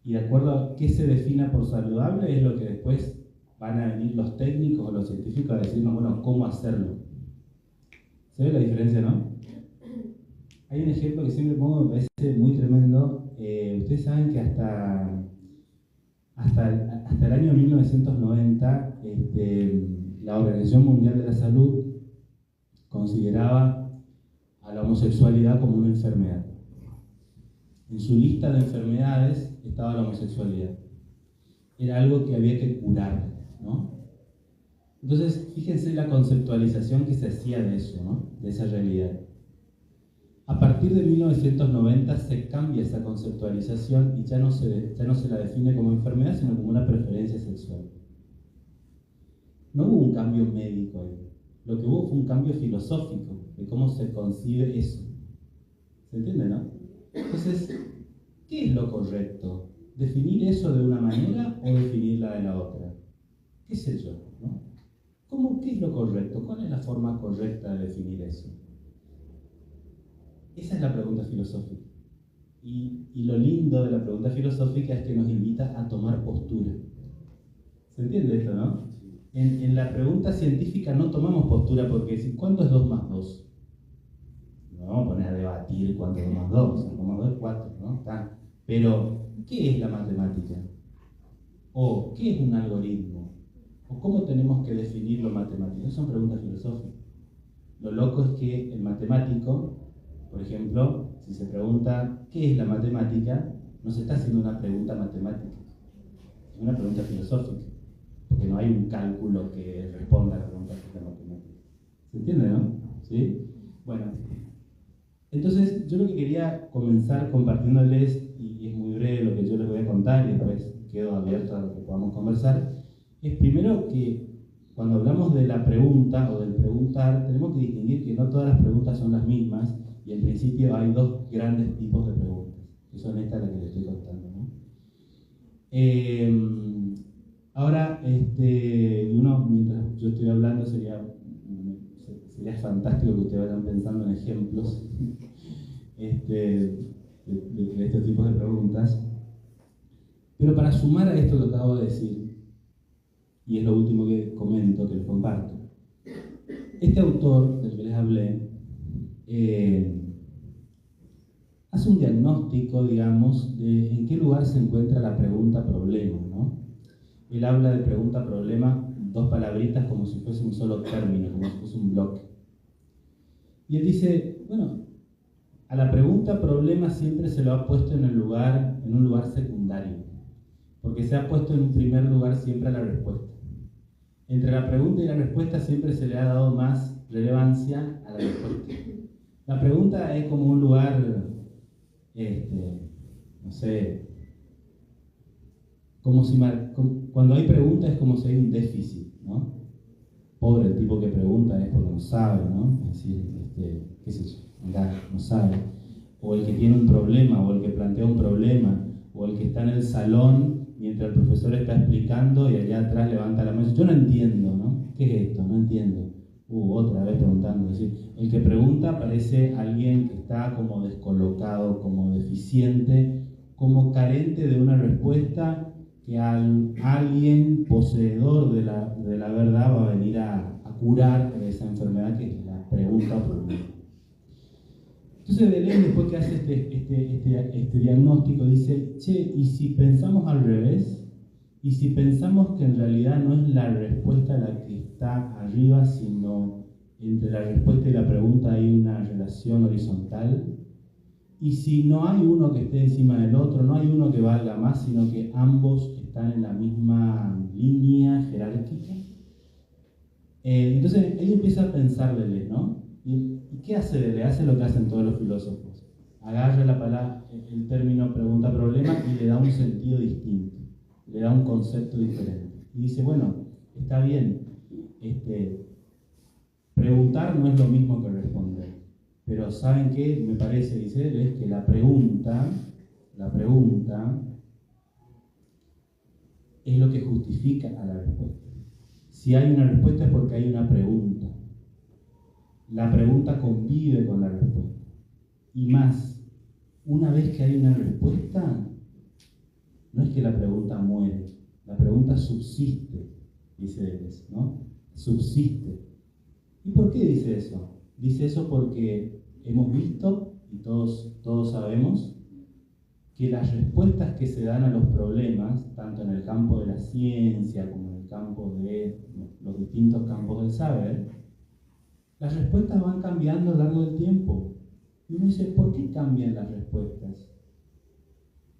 Y de acuerdo a qué se defina por saludable es lo que después van a venir los técnicos o los científicos a decirnos, bueno, cómo hacerlo. ¿Se ve la diferencia, no? Hay un ejemplo que siempre pongo, me parece muy tremendo. Ustedes saben que hasta el año 1990 la Organización Mundial de la Salud consideraba a la homosexualidad como una enfermedad. En su lista de enfermedades estaba la homosexualidad. Era algo que había que curar, ¿no? Entonces, fíjense la conceptualización que se hacía de eso, ¿no? De esa realidad. A partir de 1990 se cambia esa conceptualización y ya no se la define como enfermedad, sino como una preferencia sexual. No hubo un cambio médico ahí. Lo que hubo fue un cambio filosófico de cómo se concibe eso. ¿Se entiende, no? Entonces, ¿qué es lo correcto? ¿Definir eso de una manera o definirla de la otra? ¿Qué sé yo, no? ¿Qué es lo correcto? ¿Cuál es la forma correcta de definir eso? Esa es la pregunta filosófica. Y lo lindo de la pregunta filosófica es que nos invita a tomar postura. ¿Se entiende esto, no? En la pregunta científica no tomamos postura porque decir, ¿cuánto es 2 más 2? No vamos a poner a debatir cuánto es 2 más 2. 2 más 2 es 4, ¿no? Está. Pero, ¿qué es la matemática? ¿O qué es un algoritmo? ¿O cómo tenemos que definir lo matemático? Esas son preguntas filosóficas. Lo loco es que el matemático, por ejemplo, si se pregunta ¿qué es la matemática?, no se está haciendo una pregunta matemática, es una pregunta filosófica, porque no hay un cálculo que responda a la pregunta matemática. ¿Se entiende, no? ¿Sí? Bueno, entonces yo lo que quería comenzar compartiéndoles, y es muy breve lo que yo les voy a contar y después quedo abierto a lo que podamos conversar, es primero que cuando hablamos de la pregunta o del preguntar, tenemos que distinguir que no todas las preguntas son las mismas y en principio hay dos grandes tipos de preguntas, que son estas las que les estoy contando, ¿no? Ahora, mientras yo estoy hablando, sería fantástico que ustedes vayan pensando en ejemplos de estos tipos de preguntas. Pero para sumar a esto que acabo de decir, y es lo último que comento, que les comparto, este autor del que les hablé hace un diagnóstico, digamos, de en qué lugar se encuentra la pregunta-problema, ¿no? Él habla de pregunta-problema, dos palabritas como si fuese un solo término, como si fuese un bloque. Y él dice, bueno, a la pregunta-problema siempre se lo ha puesto en un lugar secundario, porque se ha puesto en un primer lugar siempre a la respuesta. Entre la pregunta y la respuesta siempre se le ha dado más relevancia a la respuesta. La pregunta es como un lugar, no sé, cuando hay preguntas es como si hay un déficit, ¿no? Pobre el tipo que pregunta es porque no sabe, ¿no? Es decir, qué sé yo, no sabe. O el que tiene un problema, o el que plantea un problema, o el que está en el salón mientras el profesor está explicando y allá atrás levanta la mano. Yo no entiendo, ¿no? ¿Qué es esto? No entiendo. Otra vez preguntando. Es decir, el que pregunta parece alguien que está como descolocado, como deficiente, como carente de una respuesta que alguien poseedor de la verdad va a venir a curar esa enfermedad que es la pregunta o problema. Entonces Deleuze, después que hace este diagnóstico, dice, che, ¿y si pensamos al revés? ¿Y si pensamos que en realidad no es la respuesta la que está arriba, sino entre la respuesta y la pregunta hay una relación horizontal? Y si no hay uno que esté encima del otro, no hay uno que valga más, sino que ambos están en la misma línea jerárquica. Entonces él empieza a pensar Deleuze, ¿no? ¿Y qué hace Deleuze? Hace lo que hacen todos los filósofos. Agarra la palabra, el término pregunta-problema y le da un sentido distinto, le da un concepto diferente. Y dice, bueno, está bien, preguntar no es lo mismo que responder. Pero ¿saben qué? Me parece, dice él, es que la pregunta es lo que justifica a la respuesta. Si hay una respuesta es porque hay una pregunta. La pregunta convive con la respuesta. Y más, una vez que hay una respuesta, no es que la pregunta muere, la pregunta subsiste, dice Deleuze, ¿no? Subsiste. ¿Y por qué dice eso? Dice eso porque hemos visto, y todos sabemos, que las respuestas que se dan a los problemas, tanto en el campo de la ciencia como en el campo de los distintos campos del saber, las respuestas van cambiando a lo largo del tiempo. Y uno dice, ¿por qué cambian las respuestas?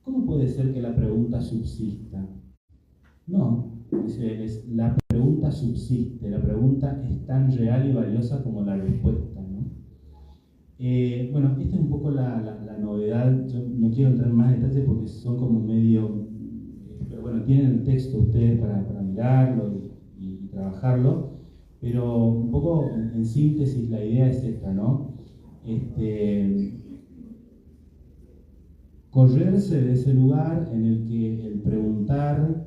¿Cómo puede ser que la pregunta subsista? No, dice, la pregunta subsiste, la pregunta es tan real y valiosa como la respuesta, ¿no? Bueno, esta es un poco la novedad. Yo no quiero entrar en más detalles porque son como medio... pero bueno, tienen el texto ustedes para mirarlo y trabajarlo, pero un poco en síntesis la idea es esta, ¿no? Correrse de ese lugar en el que el preguntar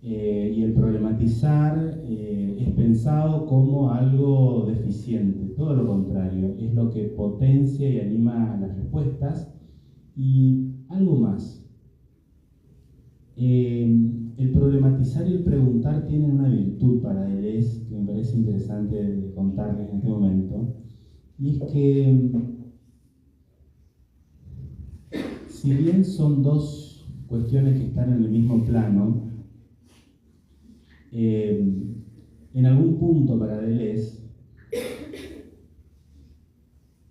y el problematizar es pensado como algo deficiente, todo lo contrario, es lo que potencia y anima las respuestas. Y algo más, el problematizar y el preguntar tienen una virtud para Deleuze que me parece interesante de contarles en este momento, y es que si bien son dos cuestiones que están en el mismo plano, en algún punto para Deleuze,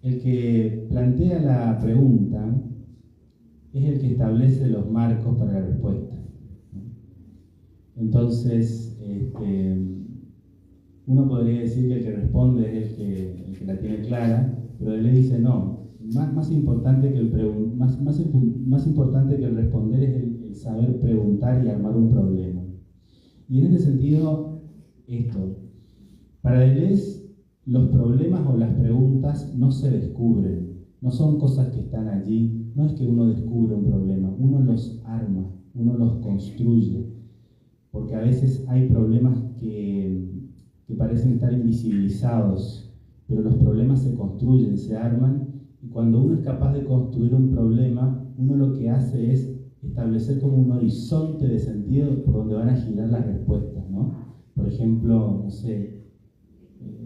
el que plantea la pregunta es el que establece los marcos para la respuesta. Entonces, uno podría decir que el que responde es el que la tiene clara, pero Deleuze dice no, más importante que el responder es el saber preguntar y armar un problema. Y en este sentido, esto. Para Deleuze, los problemas o las preguntas no se descubren, no son cosas que están allí, no es que uno descubre un problema, uno los arma, uno los construye, porque a veces hay problemas que parecen estar invisibilizados, pero los problemas se construyen, se arman, y cuando uno es capaz de construir un problema, uno lo que hace es establecer como un horizonte de sentido por donde van a girar las respuestas, ¿no? Por ejemplo, no sé,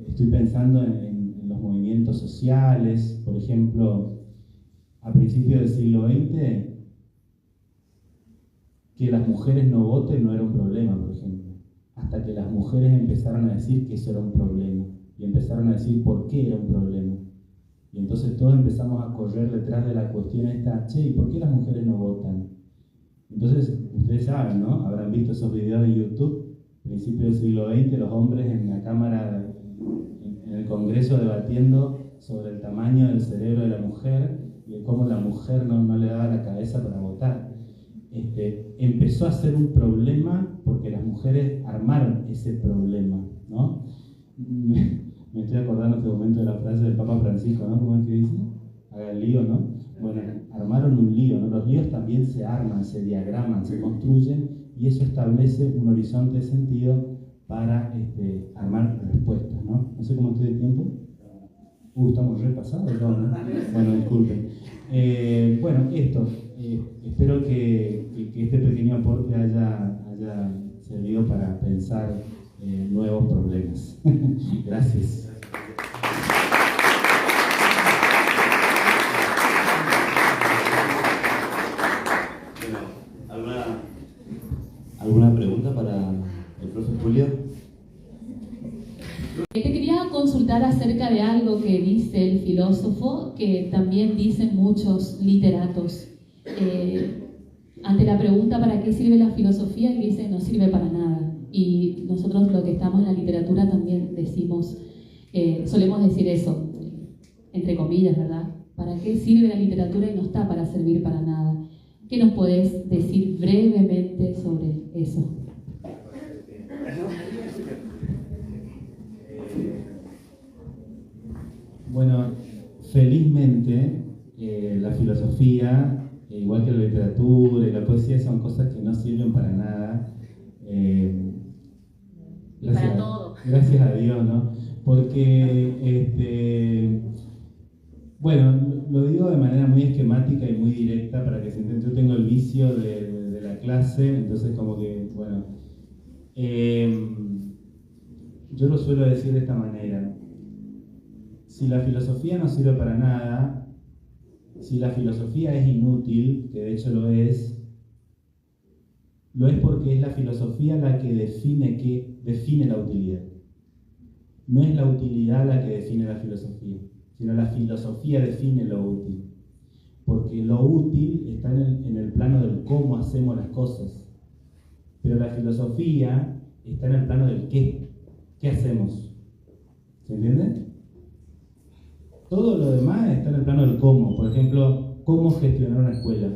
estoy pensando en los movimientos sociales, por ejemplo, a principios del siglo XX, que las mujeres no voten no era un problema, por ejemplo, hasta que las mujeres empezaron a decir que eso era un problema, y empezaron a decir por qué era un problema. Y entonces todos empezamos a correr detrás de la cuestión esta, che, ¿y por qué las mujeres no votan? Entonces, ustedes saben, ¿no? Habrán visto esos videos de YouTube, principios del siglo XX, los hombres en la Cámara, en el Congreso debatiendo sobre el tamaño del cerebro de la mujer y de cómo la mujer no le daba la cabeza para votar. Empezó a ser un problema porque las mujeres armaron ese problema, ¿no? Me estoy acordando en este momento de la frase del Papa Francisco, ¿no? ¿Cómo es que dice? Haga el lío, ¿no? Bueno, armaron un lío, ¿no? Los líos también se arman, se diagraman, se construyen, y eso establece un horizonte de sentido para armar respuestas, ¿no? No sé cómo estoy de tiempo. Estamos repasados, ¿no? Bueno, disculpen. Bueno, esto. Espero que este pequeño aporte haya servido para pensar nuevos problemas. Gracias. ¿Alguna pregunta para el profe Julio? Te quería consultar acerca de algo que dice el filósofo, que también dicen muchos literatos. Ante la pregunta ¿para qué sirve la filosofía? Él dice no sirve para nada. Y nosotros los que estamos en la literatura también decimos, solemos decir eso, entre comillas, ¿verdad? ¿Para qué sirve la literatura y no está para servir para nada? ¿Qué nos podés decir brevemente sobre eso? Bueno, felizmente la filosofía, igual que la literatura y la poesía, son cosas que no sirven para nada. Para todo. Gracias a Dios, ¿no? Porque, bueno, lo digo de manera muy esquemática y muy directa para que se entienda. Yo tengo el vicio de la clase, entonces como que, bueno, yo lo suelo decir de esta manera. Si la filosofía no sirve para nada, si la filosofía es inútil, que de hecho lo es porque es la filosofía la que define la utilidad. No es la utilidad la que define la filosofía, sino la filosofía define lo útil. Porque lo útil está en el plano del cómo hacemos las cosas, pero la filosofía está en el plano del qué. ¿Qué hacemos? ¿Se entiende? Todo lo demás está en el plano del cómo. Por ejemplo, cómo gestionar una escuela,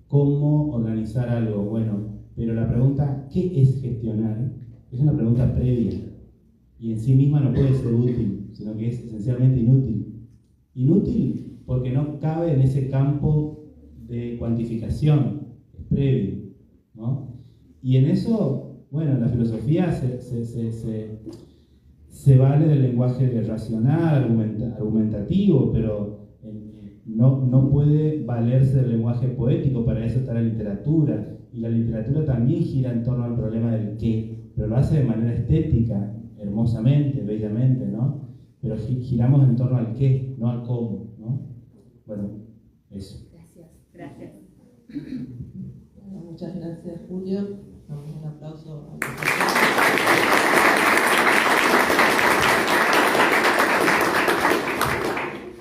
cómo organizar algo. Bueno, pero la pregunta ¿qué es gestionar? Es una pregunta previa y en sí misma no puede ser útil, sino que es esencialmente inútil. Inútil porque no cabe en ese campo de cuantificación, es previo, ¿no? Y en eso, bueno, la filosofía se vale del lenguaje racional, argumentativo, pero no puede valerse del lenguaje poético. Para eso está la literatura, y la literatura también gira en torno al problema del qué, pero lo hace de manera estética, hermosamente, bellamente, ¿no? Pero giramos en torno al qué, no al cómo, ¿no? Bueno, eso. Gracias. Bueno, muchas gracias, Julio. Damos un aplauso a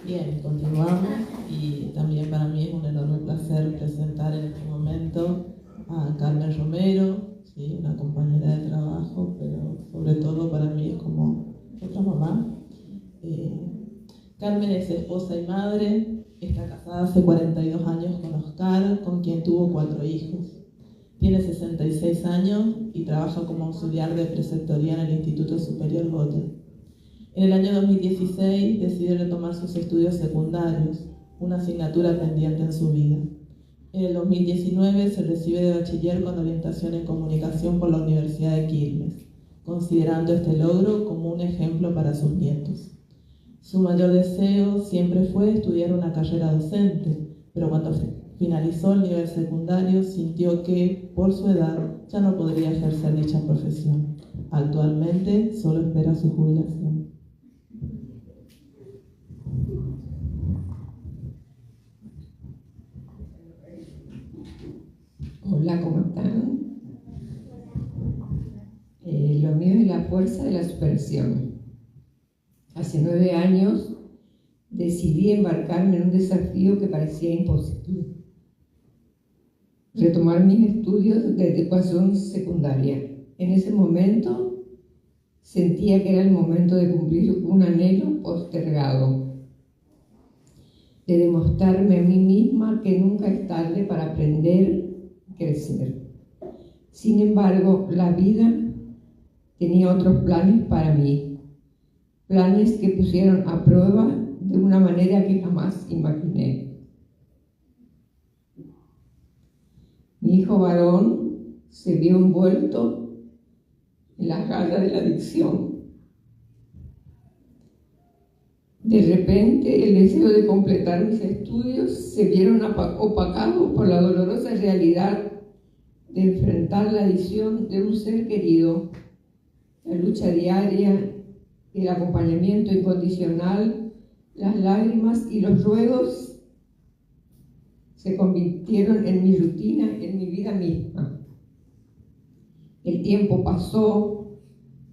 Bien, continuamos, y también para mí es un enorme placer presentar en este momento a Carmen Romero, ¿sí? Una compañera de trabajo, pero sobre todo para mí es como otra mamá. Carmen es esposa y madre, está casada hace 42 años con Oscar, con quien tuvo 4 hijos. Tiene 66 años y trabaja como auxiliar de preceptoría en el Instituto Superior Goethe. En el año 2016 decide retomar sus estudios secundarios, una asignatura pendiente en su vida. En el 2019 se recibe de bachiller con orientación en comunicación por la Universidad de Quilmes, considerando este logro como un ejemplo para sus nietos. Su mayor deseo siempre fue estudiar una carrera docente, pero cuando finalizó el nivel secundario sintió que, por su edad, ya no podría ejercer dicha profesión. Actualmente solo espera su jubilación. Hola, ¿cómo están? Lo mío es la fuerza de la superación. Hace 9 años decidí embarcarme en un desafío que parecía imposible. Retomar mis estudios de educación secundaria. En ese momento sentía que era el momento de cumplir un anhelo postergado, de demostrarme a mí misma que nunca es tarde para aprender y crecer. Sin embargo, la vida tenía otros planes para mí, planes que pusieron a prueba de una manera que jamás imaginé. Mi hijo varón se vio envuelto en las garras de la adicción. De repente, el deseo de completar mis estudios se vieron opacados por la dolorosa realidad de enfrentar la adicción de un ser querido, la lucha diaria, el acompañamiento incondicional, las lágrimas y los ruegos se convirtieron en mi rutina, en mi vida misma. El tiempo pasó,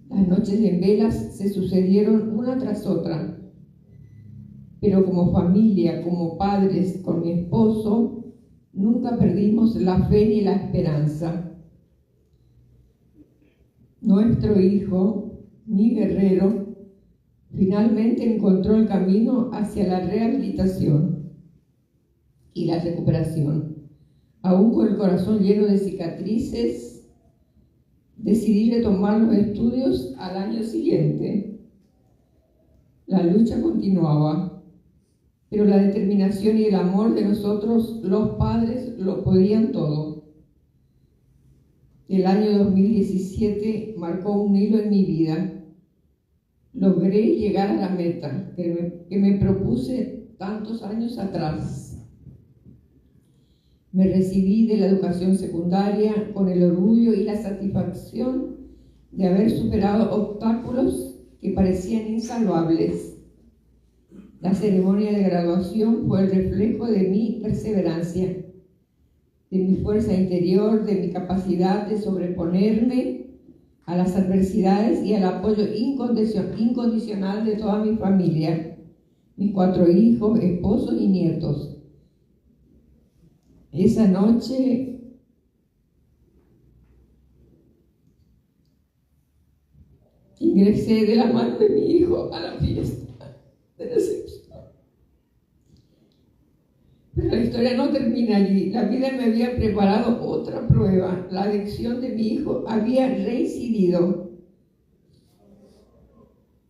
las noches en velas se sucedieron una tras otra, pero como familia, como padres, con mi esposo, nunca perdimos la fe ni la esperanza. Nuestro hijo, mi guerrero, finalmente encontró el camino hacia la rehabilitación y la recuperación. Aún con el corazón lleno de cicatrices, decidí retomar los estudios al año siguiente. La lucha continuaba, pero la determinación y el amor de nosotros, los padres, lo podían todo. El año 2017 marcó un hilo en mi vida. Logré llegar a la meta que me propuse tantos años atrás. Me recibí de la educación secundaria con el orgullo y la satisfacción de haber superado obstáculos que parecían insalvables. La ceremonia de graduación fue el reflejo de mi perseverancia, de mi fuerza interior, de mi capacidad de sobreponerme a las adversidades y al apoyo incondicional de toda mi familia, mis 4 hijos, esposos y nietos. Esa noche ingresé de la mano de mi hijo a la fiesta de recepción. Pero la historia no termina allí. La vida me había preparado otra prueba. La adicción de mi hijo había reincidido,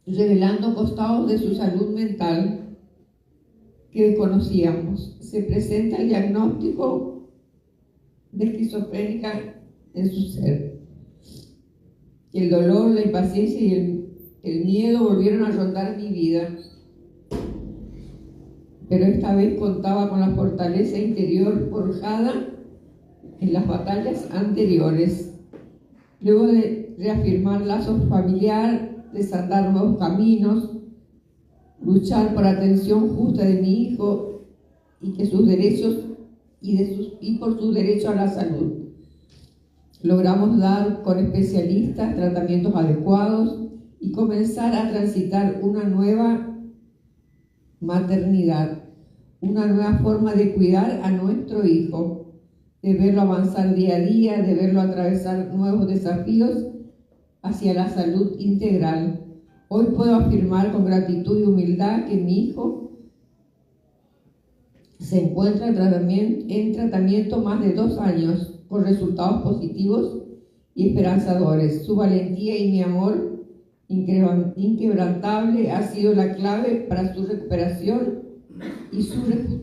revelando costados de su salud mental que desconocíamos. Se presenta el diagnóstico de esquizofrénica en su ser. El dolor, la impaciencia y el miedo volvieron a rondar mi vida. Pero esta vez contaba con la fortaleza interior forjada en las batallas anteriores. Luego de reafirmar lazos familiares, desandar nuevos caminos, luchar por atención justa de mi hijo y que sus derechos y por su derecho a la salud. Logramos dar con especialistas tratamientos adecuados y comenzar a transitar una nueva maternidad, una nueva forma de cuidar a nuestro hijo, de verlo avanzar día a día, de verlo atravesar nuevos desafíos hacia la salud integral. Hoy puedo afirmar con gratitud y humildad que mi hijo se encuentra en tratamiento más de 2 años, con resultados positivos y esperanzadores. Su valentía y mi amor inquebrantable ha sido la clave para su recuperación y su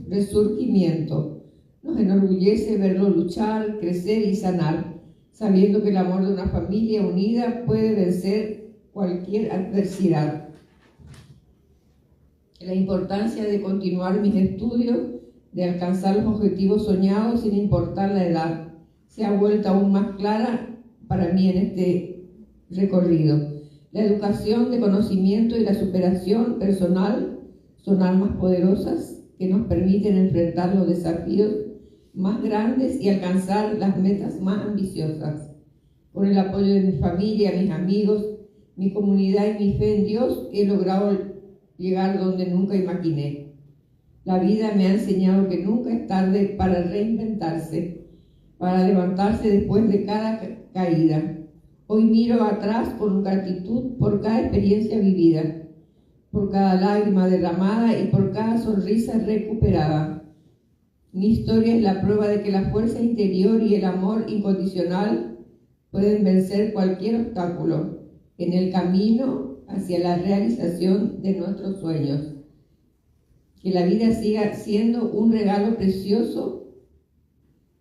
resurgimiento. Nos enorgullece verlo luchar, crecer y sanar, sabiendo que el amor de una familia unida puede vencer cualquier adversidad. La importancia de continuar mis estudios, de alcanzar los objetivos soñados sin importar la edad, se ha vuelto aún más clara para mí en este recorrido. La educación de conocimiento y la superación personal son armas poderosas que nos permiten enfrentar los desafíos más grandes y alcanzar las metas más ambiciosas. Con el apoyo de mi familia, mis amigos, mi comunidad y mi fe en Dios, he logrado llegar donde nunca imaginé. La vida me ha enseñado que nunca es tarde para reinventarse, para levantarse después de cada caída. Hoy miro atrás con gratitud por cada experiencia vivida, por cada lágrima derramada y por cada sonrisa recuperada. Mi historia es la prueba de que la fuerza interior y el amor incondicional pueden vencer cualquier obstáculo en el camino hacia la realización de nuestros sueños. Que la vida siga siendo un regalo precioso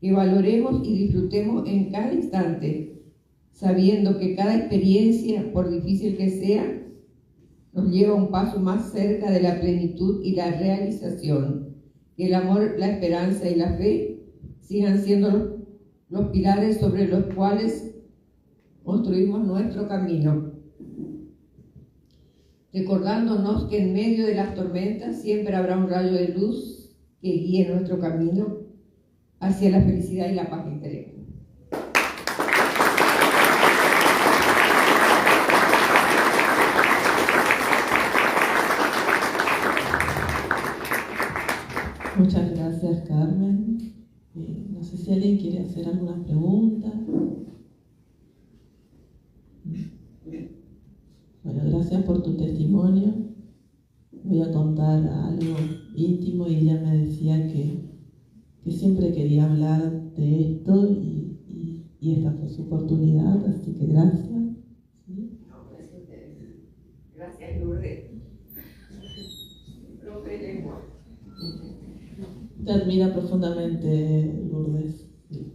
que valoremos y disfrutemos en cada instante, sabiendo que cada experiencia, por difícil que sea, nos lleva un paso más cerca de la plenitud y la realización. Que el amor, la esperanza y la fe sigan siendo los pilares sobre los cuales construimos nuestro camino, recordándonos que en medio de las tormentas siempre habrá un rayo de luz que guíe nuestro camino hacia la felicidad y la paz interior. Muchas gracias, Carmen. No sé si alguien quiere hacer alguna pregunta. Bueno, gracias por tu testimonio. Voy a contar algo íntimo y ella me decía que siempre quería hablar de esto y esta fue su oportunidad, así que gracias. ¿Sí? No, gracias a ustedes. Gracias, Lourdes. Profe de lengua. Te admira profundamente, Lourdes. Sí.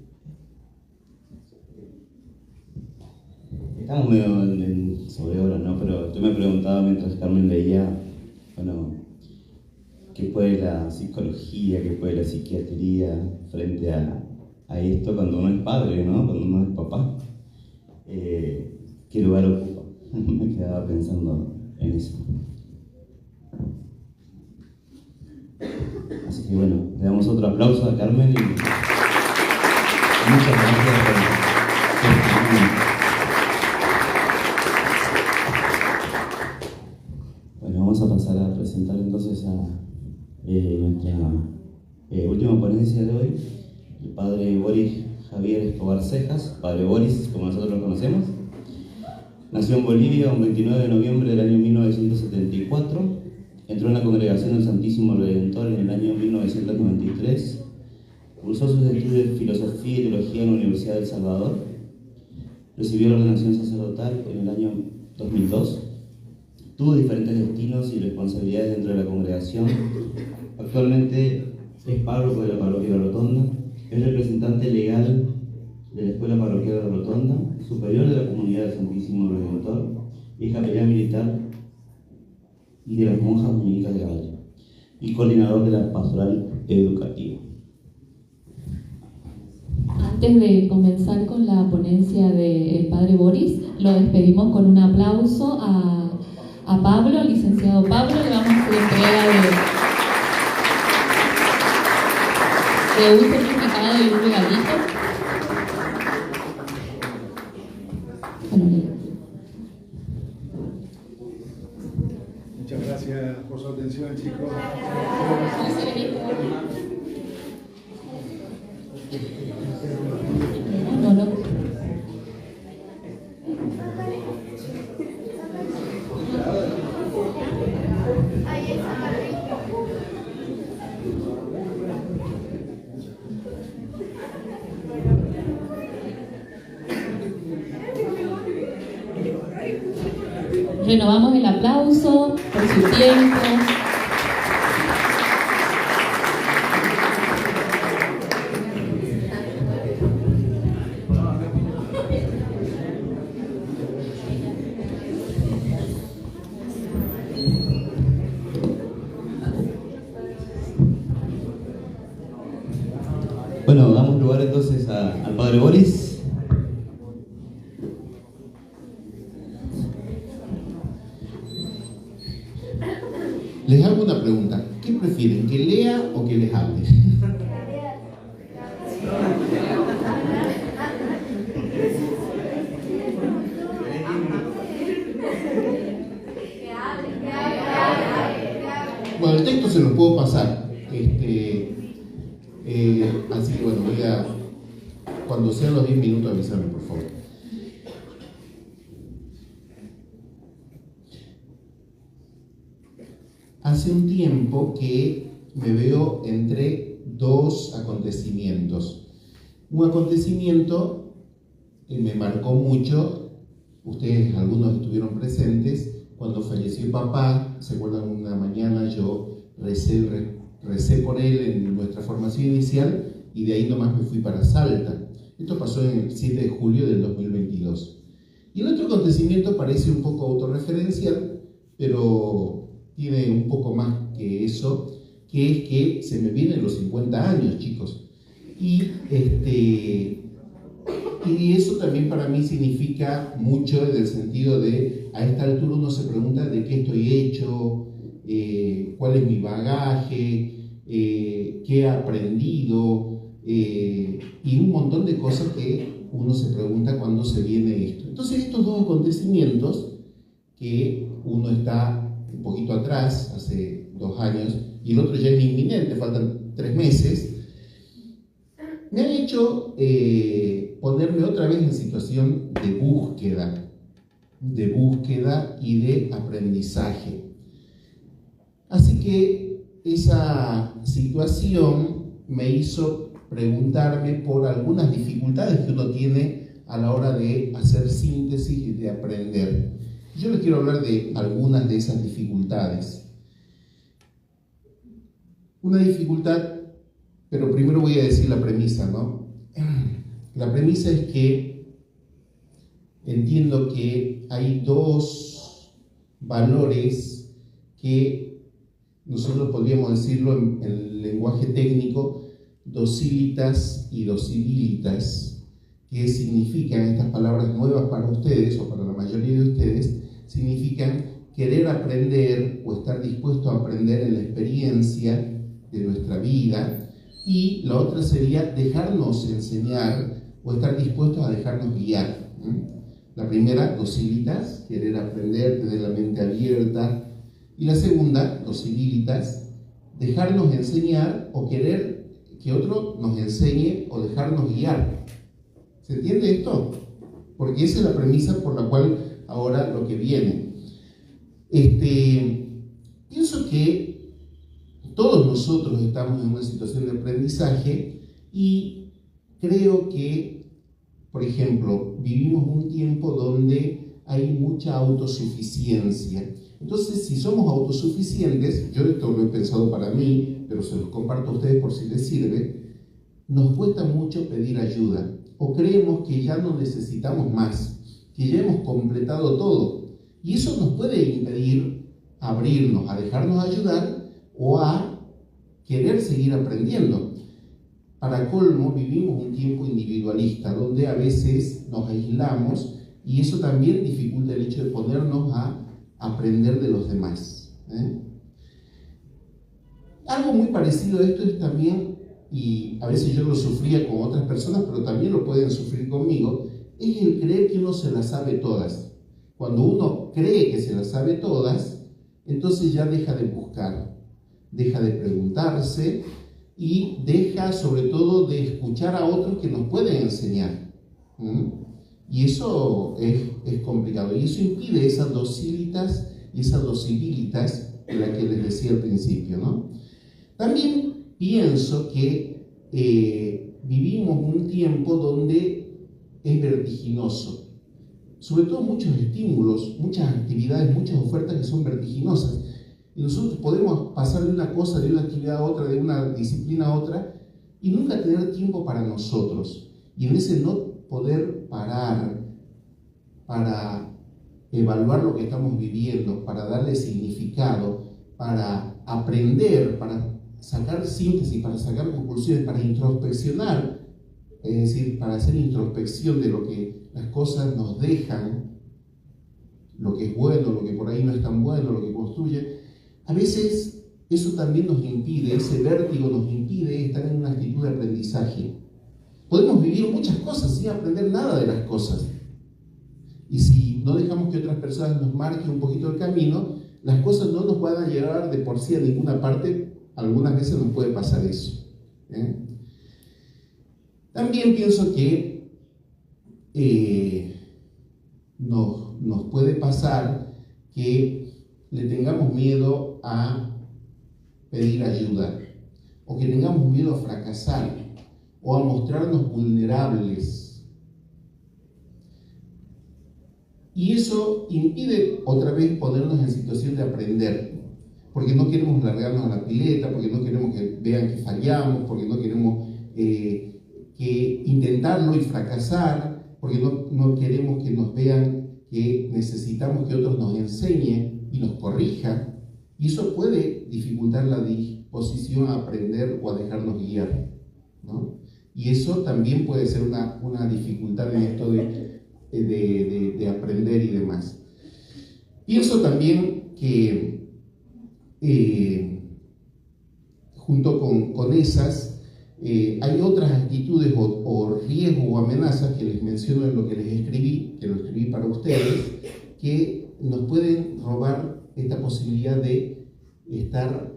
Estamos medio sobre horas, ¿no? Pero yo me preguntaba mientras Carmen leía, bueno, ¿qué puede la psicología, qué puede la psiquiatría frente a esto cuando uno es padre, ¿no? Cuando uno es papá? ¿Qué lugar ocupa? Me quedaba pensando en eso. Así que bueno, le damos otro aplauso a Carmen y muchas gracias por Bueno, vamos a pasar a presentar entonces a nuestra última ponencia de hoy, el padre Boris Javier Escobar Cejas, padre Boris, como nosotros lo conocemos. Nació en Bolivia un 29 de noviembre del año 1974. Entró en la Congregación del Santísimo Redentor en el año 1993. Cursó sus estudios de Filosofía y Teología en la Universidad del Salvador. Recibió la ordenación sacerdotal en el año 2002. Tuvo diferentes destinos y responsabilidades dentro de la congregación. Actualmente es párroco de la parroquia de la Rotonda. Es representante legal de la Escuela Parroquial de la Rotonda, superior de la Comunidad del Santísimo Redentor, y capellán militar y de las monjas dominicas de Caballo, y coordinador de la pastoral educativa. Antes de comenzar con la ponencia del padre Boris, lo despedimos con un aplauso a Pablo, al licenciado Pablo. Le vamos a hacer entrega de un certificado y un regalito. Muchas gracias por su atención, chicos. No. Renovamos el aplauso por su tiempo. Bueno, damos lugar entonces al padre Boris. Les hago una pregunta. ¿Qué prefieren, que lea o que les hable? Bueno, el texto se lo puedo pasar. Así que bueno, cuando sean los 10 minutos avísame, por favor. Hace un tiempo que me veo entre dos acontecimientos. Un acontecimiento que me marcó mucho, ustedes algunos estuvieron presentes, cuando falleció papá. ¿Se acuerdan? Una mañana yo recé por él en nuestra formación inicial y de ahí nomás me fui para Salta. Esto pasó el 7 de julio del 2022. Y el otro acontecimiento parece un poco autorreferencial, pero tiene un poco más que eso, que es que se me vienen los 50 años, chicos. Y eso también para mí significa mucho en el sentido de, a esta altura uno se pregunta de qué estoy hecho, cuál es mi bagaje, qué he aprendido, y un montón de cosas que uno se pregunta cuando se viene esto. Entonces estos dos acontecimientos, que uno está un poquito atrás, hace 2 años, y el otro ya es inminente, faltan 3 meses, me han hecho ponerme otra vez en situación de búsqueda y de aprendizaje. Así que esa situación me hizo preguntarme por algunas dificultades que uno tiene a la hora de hacer síntesis y de aprender. Yo les quiero hablar de algunas de esas dificultades. Una dificultad, pero primero voy a decir la premisa, ¿no? La premisa es que entiendo que hay 2 valores que nosotros podríamos decirlo en el lenguaje técnico, docilitas y docibilitas, que significan, estas palabras nuevas para ustedes o para la mayoría de ustedes, significan querer aprender o estar dispuesto a aprender en la experiencia de nuestra vida, y la otra sería dejarnos enseñar o estar dispuestos a dejarnos guiar. La primera, docilitas, querer aprender, tener la mente abierta, y la segunda, docilitas, dejarnos enseñar o querer que otro nos enseñe o dejarnos guiar. ¿Se entiende esto? Porque esa es la premisa por la cual ahora lo que viene. Pienso que todos nosotros estamos en una situación de aprendizaje y creo que, por ejemplo, vivimos un tiempo donde hay mucha autosuficiencia. Entonces, si somos autosuficientes, yo esto lo he pensado para mí, pero se los comparto a ustedes por si les sirve, nos cuesta mucho pedir ayuda, o creemos que ya no necesitamos más, que ya hemos completado todo, y eso nos puede impedir abrirnos, a dejarnos ayudar o a querer seguir aprendiendo. Para colmo, vivimos un tiempo individualista, donde a veces nos aislamos, y eso también dificulta el hecho de ponernos a aprender de los demás. Algo muy parecido a esto es también, y a veces yo lo sufría con otras personas, pero también lo pueden sufrir conmigo, es el creer que uno se las sabe todas. Cuando uno cree que se las sabe todas, entonces ya deja de buscar, deja de preguntarse y deja sobre todo de escuchar a otros que nos pueden enseñar. Y eso es complicado, y eso impide esas docilitas y esas docibilitas de las que les decía al principio, ¿no? También pienso que vivimos un tiempo donde es vertiginoso. sobre todo muchos estímulos, muchas actividades, muchas ofertas que son vertiginosas. Y nosotros podemos pasar de una cosa, de una actividad a otra, de una disciplina a otra, y nunca tener tiempo para nosotros. Y en ese no poder parar para evaluar lo que estamos viviendo, para darle significado, para aprender, para sacar síntesis, para sacar conclusiones, para introspeccionar, es decir, para hacer introspección de lo que las cosas nos dejan, lo que es bueno, lo que por ahí no es tan bueno, lo que construye. A veces eso también nos impide, ese vértigo nos impide estar en una actitud de aprendizaje. Podemos vivir muchas cosas sin aprender nada de las cosas. Y si no dejamos que otras personas nos marquen un poquito el camino, las cosas no nos van a llevar de por sí a ninguna parte. Algunas veces nos puede pasar eso. También pienso que nos puede pasar que le tengamos miedo a pedir ayuda, o que tengamos miedo a fracasar, o a mostrarnos vulnerables. Y eso impide otra vez ponernos en situación de aprender, porque no queremos largarnos a la pileta, porque no queremos que vean que fallamos, porque no queremos que intentarlo y fracasar, porque no queremos que nos vean que necesitamos que otros nos enseñen y nos corrijan, y eso puede dificultar la disposición a aprender o a dejarnos guiar, ¿no? Y eso también puede ser una dificultad en esto de aprender y demás. Pienso también que junto con esas hay otras actitudes o riesgos o amenazas que les menciono en lo que les escribí, que lo escribí para ustedes, que nos pueden robar esta posibilidad de estar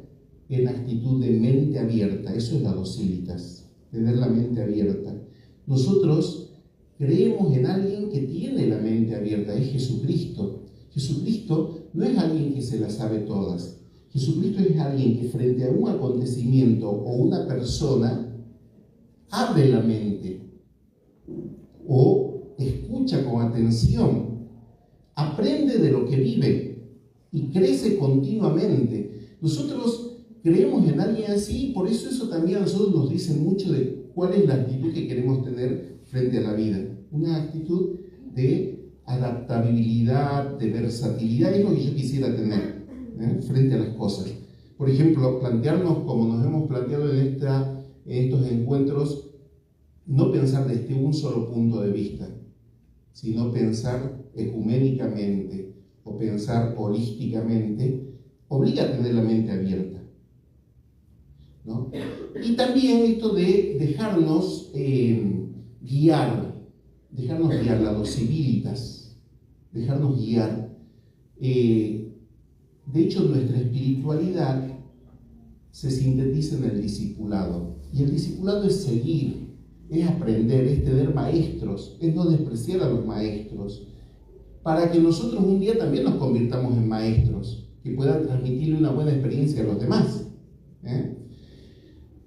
en actitud de mente abierta. Eso es la docilitas, tener la mente abierta. Nosotros creemos en alguien que tiene la mente abierta, es Jesucristo. Jesucristo no es alguien que se las sabe todas. Jesucristo es alguien que frente a un acontecimiento o una persona abre la mente o escucha con atención, aprende de lo que vive y crece continuamente. Nosotros creemos en alguien así, por eso también a nosotros nos dice mucho de cuál es la actitud que queremos tener frente a la vida. Una actitud de adaptabilidad, de versatilidad, es lo que yo quisiera tener frente a las cosas. Por ejemplo, plantearnos, como nos hemos planteado en estos encuentros, no pensar desde un solo punto de vista, sino pensar ecuménicamente o pensar holísticamente, obliga a tener la mente abierta, ¿no? Y también esto de dejarnos guiar, la docilitas, dejarnos guiar. De hecho, nuestra espiritualidad se sintetiza en el discipulado. Y el discipulado es seguir, es aprender, es tener maestros, es no despreciar a los maestros, para que nosotros un día también nos convirtamos en maestros, que puedan transmitirle una buena experiencia a los demás.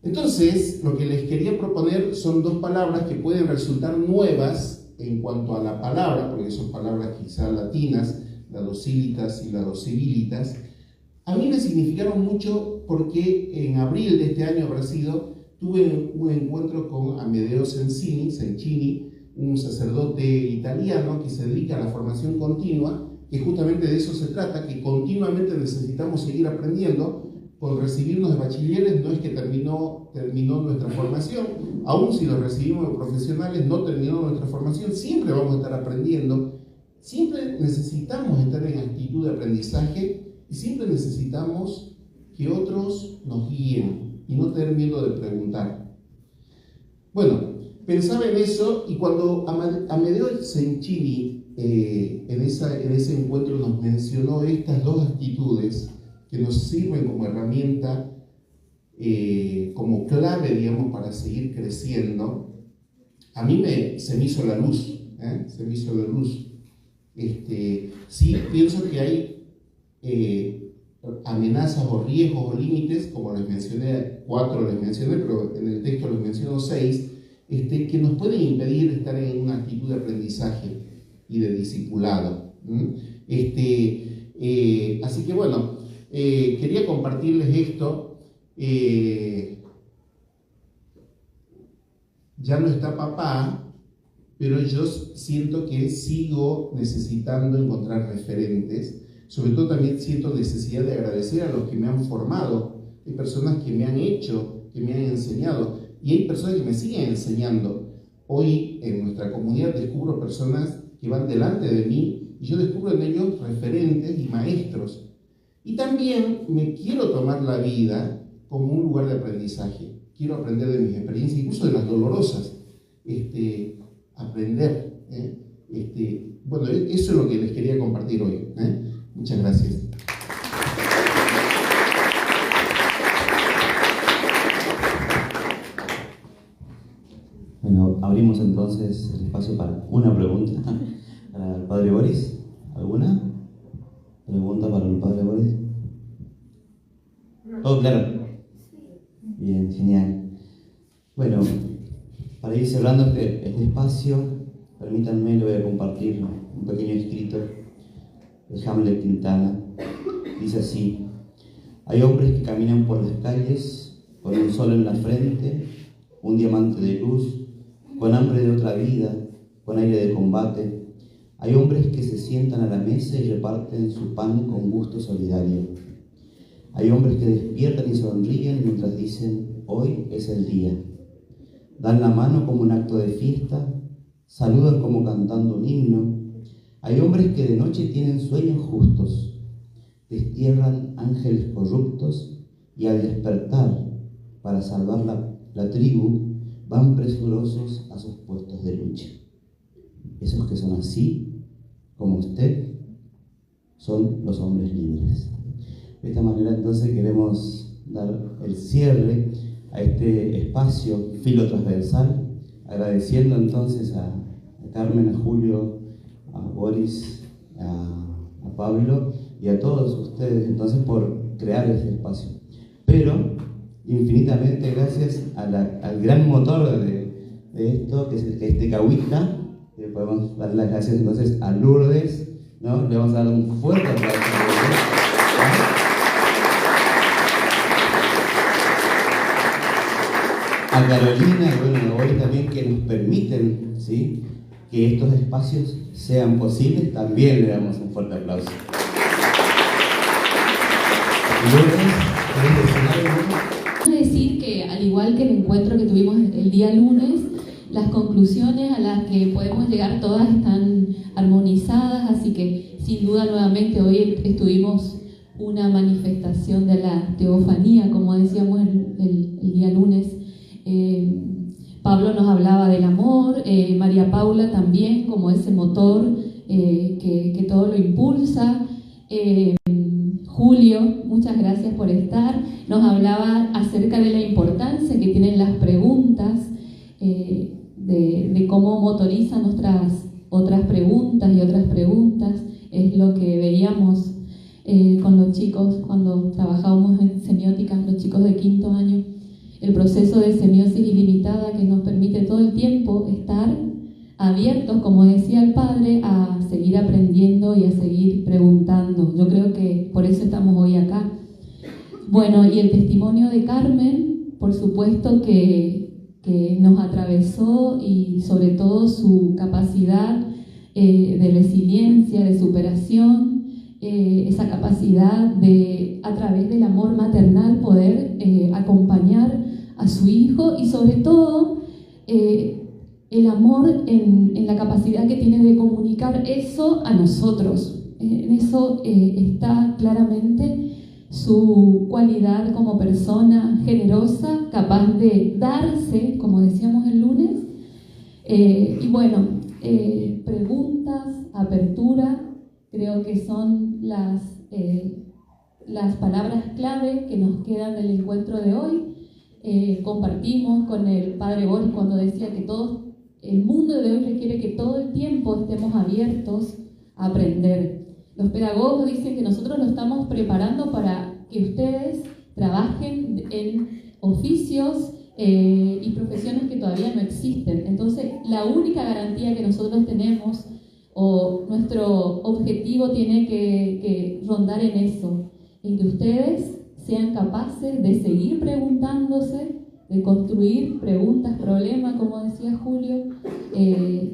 Entonces, lo que les quería proponer son dos palabras que pueden resultar nuevas en cuanto a la palabra, porque son palabras quizás latinas, la docilitas y la docilitas. A mí me significaron mucho porque en abril de este año tuve un encuentro con Amedeo Cencini, un sacerdote italiano que se dedica a la formación continua, que justamente de eso se trata, que continuamente necesitamos seguir aprendiendo. Por recibirnos de bachilleres no es que terminó nuestra formación, aún si nos recibimos de profesionales no terminó nuestra formación, siempre vamos a estar aprendiendo. Siempre necesitamos estar en actitud de aprendizaje y siempre necesitamos que otros nos guíen y no tener miedo de preguntar. Bueno, pensaba en eso y cuando Amedeo Cencini en ese encuentro nos mencionó estas dos actitudes que nos sirven como herramienta, como clave, digamos, para seguir creciendo, a mí se me hizo la luz, se me hizo la luz. Sí, pienso que hay amenazas o riesgos o límites, como les mencioné, 4 les mencioné, pero en el texto les menciono 6, que nos pueden impedir estar en una actitud de aprendizaje. y de discipulado. Así que bueno, quería compartirles esto. Ya no está papá, pero yo siento que sigo necesitando encontrar referentes. Sobre todo también siento necesidad de agradecer a los que me han formado. Hay personas que me han hecho, que me han enseñado, y hay personas que me siguen enseñando. Hoy en nuestra comunidad descubro personas que van delante de mí y yo descubro en ellos referentes y maestros. Y también me quiero tomar la vida como un lugar de aprendizaje. Quiero aprender de mis experiencias, incluso de las dolorosas. Aprender. Bueno, eso es lo que les quería compartir hoy. Muchas gracias. Bueno, abrimos entonces el espacio para una pregunta para el Padre Boris. ¿Alguna pregunta para el Padre Boris? ¿Todo claro? Bien, genial. Bueno, para ir cerrando este espacio, permítanme, le voy a compartir un pequeño escrito de Hamlet Quintana. Dice así: hay hombres que caminan por las calles con un sol en la frente, un diamante de luz, con hambre de otra vida, con aire de combate. Hay hombres que se sientan a la mesa y reparten su pan con gusto solidario. Hay hombres que despiertan y sonríen mientras dicen: hoy es el día. Dan la mano como un acto de fiesta, saludan como cantando un himno. Hay hombres que de noche tienen sueños justos, destierran ángeles corruptos y al despertar, para salvar la tribu, van presurosos a sus puestos de lucha. Esos que son así, como usted, son los hombres libres. De esta manera entonces queremos dar el cierre a este espacio filotransversal, agradeciendo entonces a Carmen, a Julio, a Boris, a Pablo y a todos ustedes entonces por crear este espacio. Pero infinitamente gracias al gran motor de esto, que es este Cahuita. Podemos dar las gracias entonces a Lourdes, ¿no? Le vamos a dar un fuerte aplauso a Lourdes. A Carolina y bueno, a Boris también, que nos permiten, ¿sí?, que estos espacios sean posibles. También le damos un fuerte aplauso. Lourdes, ¿querés decir algo? Decir que al igual que el encuentro que tuvimos el día lunes, las conclusiones a las que podemos llegar todas están armonizadas, así que sin duda nuevamente hoy tuvimos una manifestación de la teofanía, como decíamos el día lunes. Pablo nos hablaba del amor, María Paula también como ese motor que todo lo impulsa. Julio, muchas gracias por estar, nos hablaba acerca de la importancia que tienen las preguntas, de cómo motorizan nuestras otras preguntas y otras preguntas. Es lo que veíamos con los chicos cuando trabajábamos en semiótica, los chicos de 5º año, el proceso de semiosis ilimitada que nos permite todo el tiempo estar abiertos, como decía el padre, a seguir aprendiendo y a seguir preguntando. Yo creo que por eso estamos hoy acá. Bueno, y el testimonio de Carmen, por supuesto que nos atravesó, y sobre todo su capacidad de resiliencia, de superación, esa capacidad de, a través del amor maternal, poder acompañar a su hijo, y sobre todo el amor en la capacidad que tiene de comunicar eso a nosotros. En eso está claramente su cualidad como persona generosa, capaz de darse, como decíamos el lunes. Y bueno, preguntas, apertura, creo que son las palabras clave que nos quedan del encuentro de hoy. Compartimos con el padre Boris cuando decía que el mundo de hoy requiere que todo el tiempo estemos abiertos a aprender. Los pedagogos dicen que nosotros lo estamos preparando para que ustedes trabajen en oficios y profesiones que todavía no existen. Entonces, la única garantía que nosotros tenemos o nuestro objetivo tiene que rondar en eso, en que ustedes sean capaces de seguir preguntándose, de construir preguntas, problemas, como decía Julio,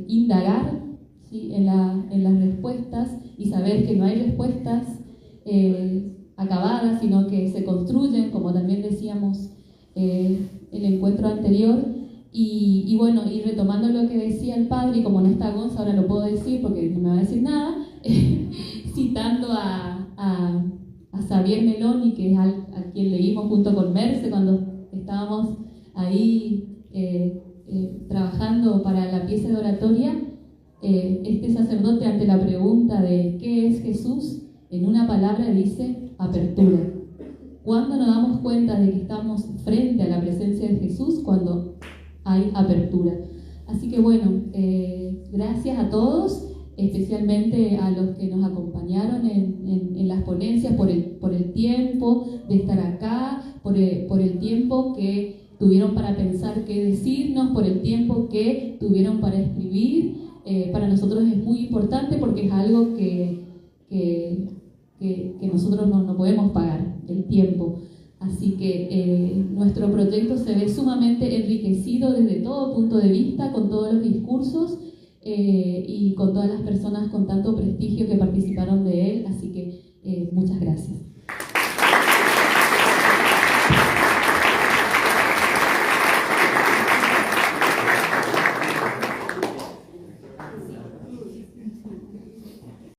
indagar, ¿sí?, en las respuestas y saber que no hay respuestas acabadas, sino que se construyen, como también decíamos el encuentro anterior. Y bueno, y retomando lo que decía el padre, y como no está Gonza, ahora lo puedo decir porque no me va a decir nada, citando a Xavier Meloni, que es a quien leímos junto con Merce cuando estábamos ahí trabajando para la pieza de oratoria. Este sacerdote, ante la pregunta de ¿qué es Jesús?, en una palabra dice apertura. ¿Cuándo nos damos cuenta de que estamos frente a la presencia de Jesús? Cuando hay apertura. Así que bueno, gracias a todos, especialmente a los que nos acompañaron en las ponencias, por el tiempo de estar acá, por el tiempo que tuvieron para pensar qué decirnos, por el tiempo que tuvieron para escribir. Para nosotros es muy importante porque es algo que nosotros no podemos pagar, el tiempo. Así que nuestro proyecto se ve sumamente enriquecido desde todo punto de vista, con todos los discursos y con todas las personas con tanto prestigio que participaron de él. Así que muchas gracias.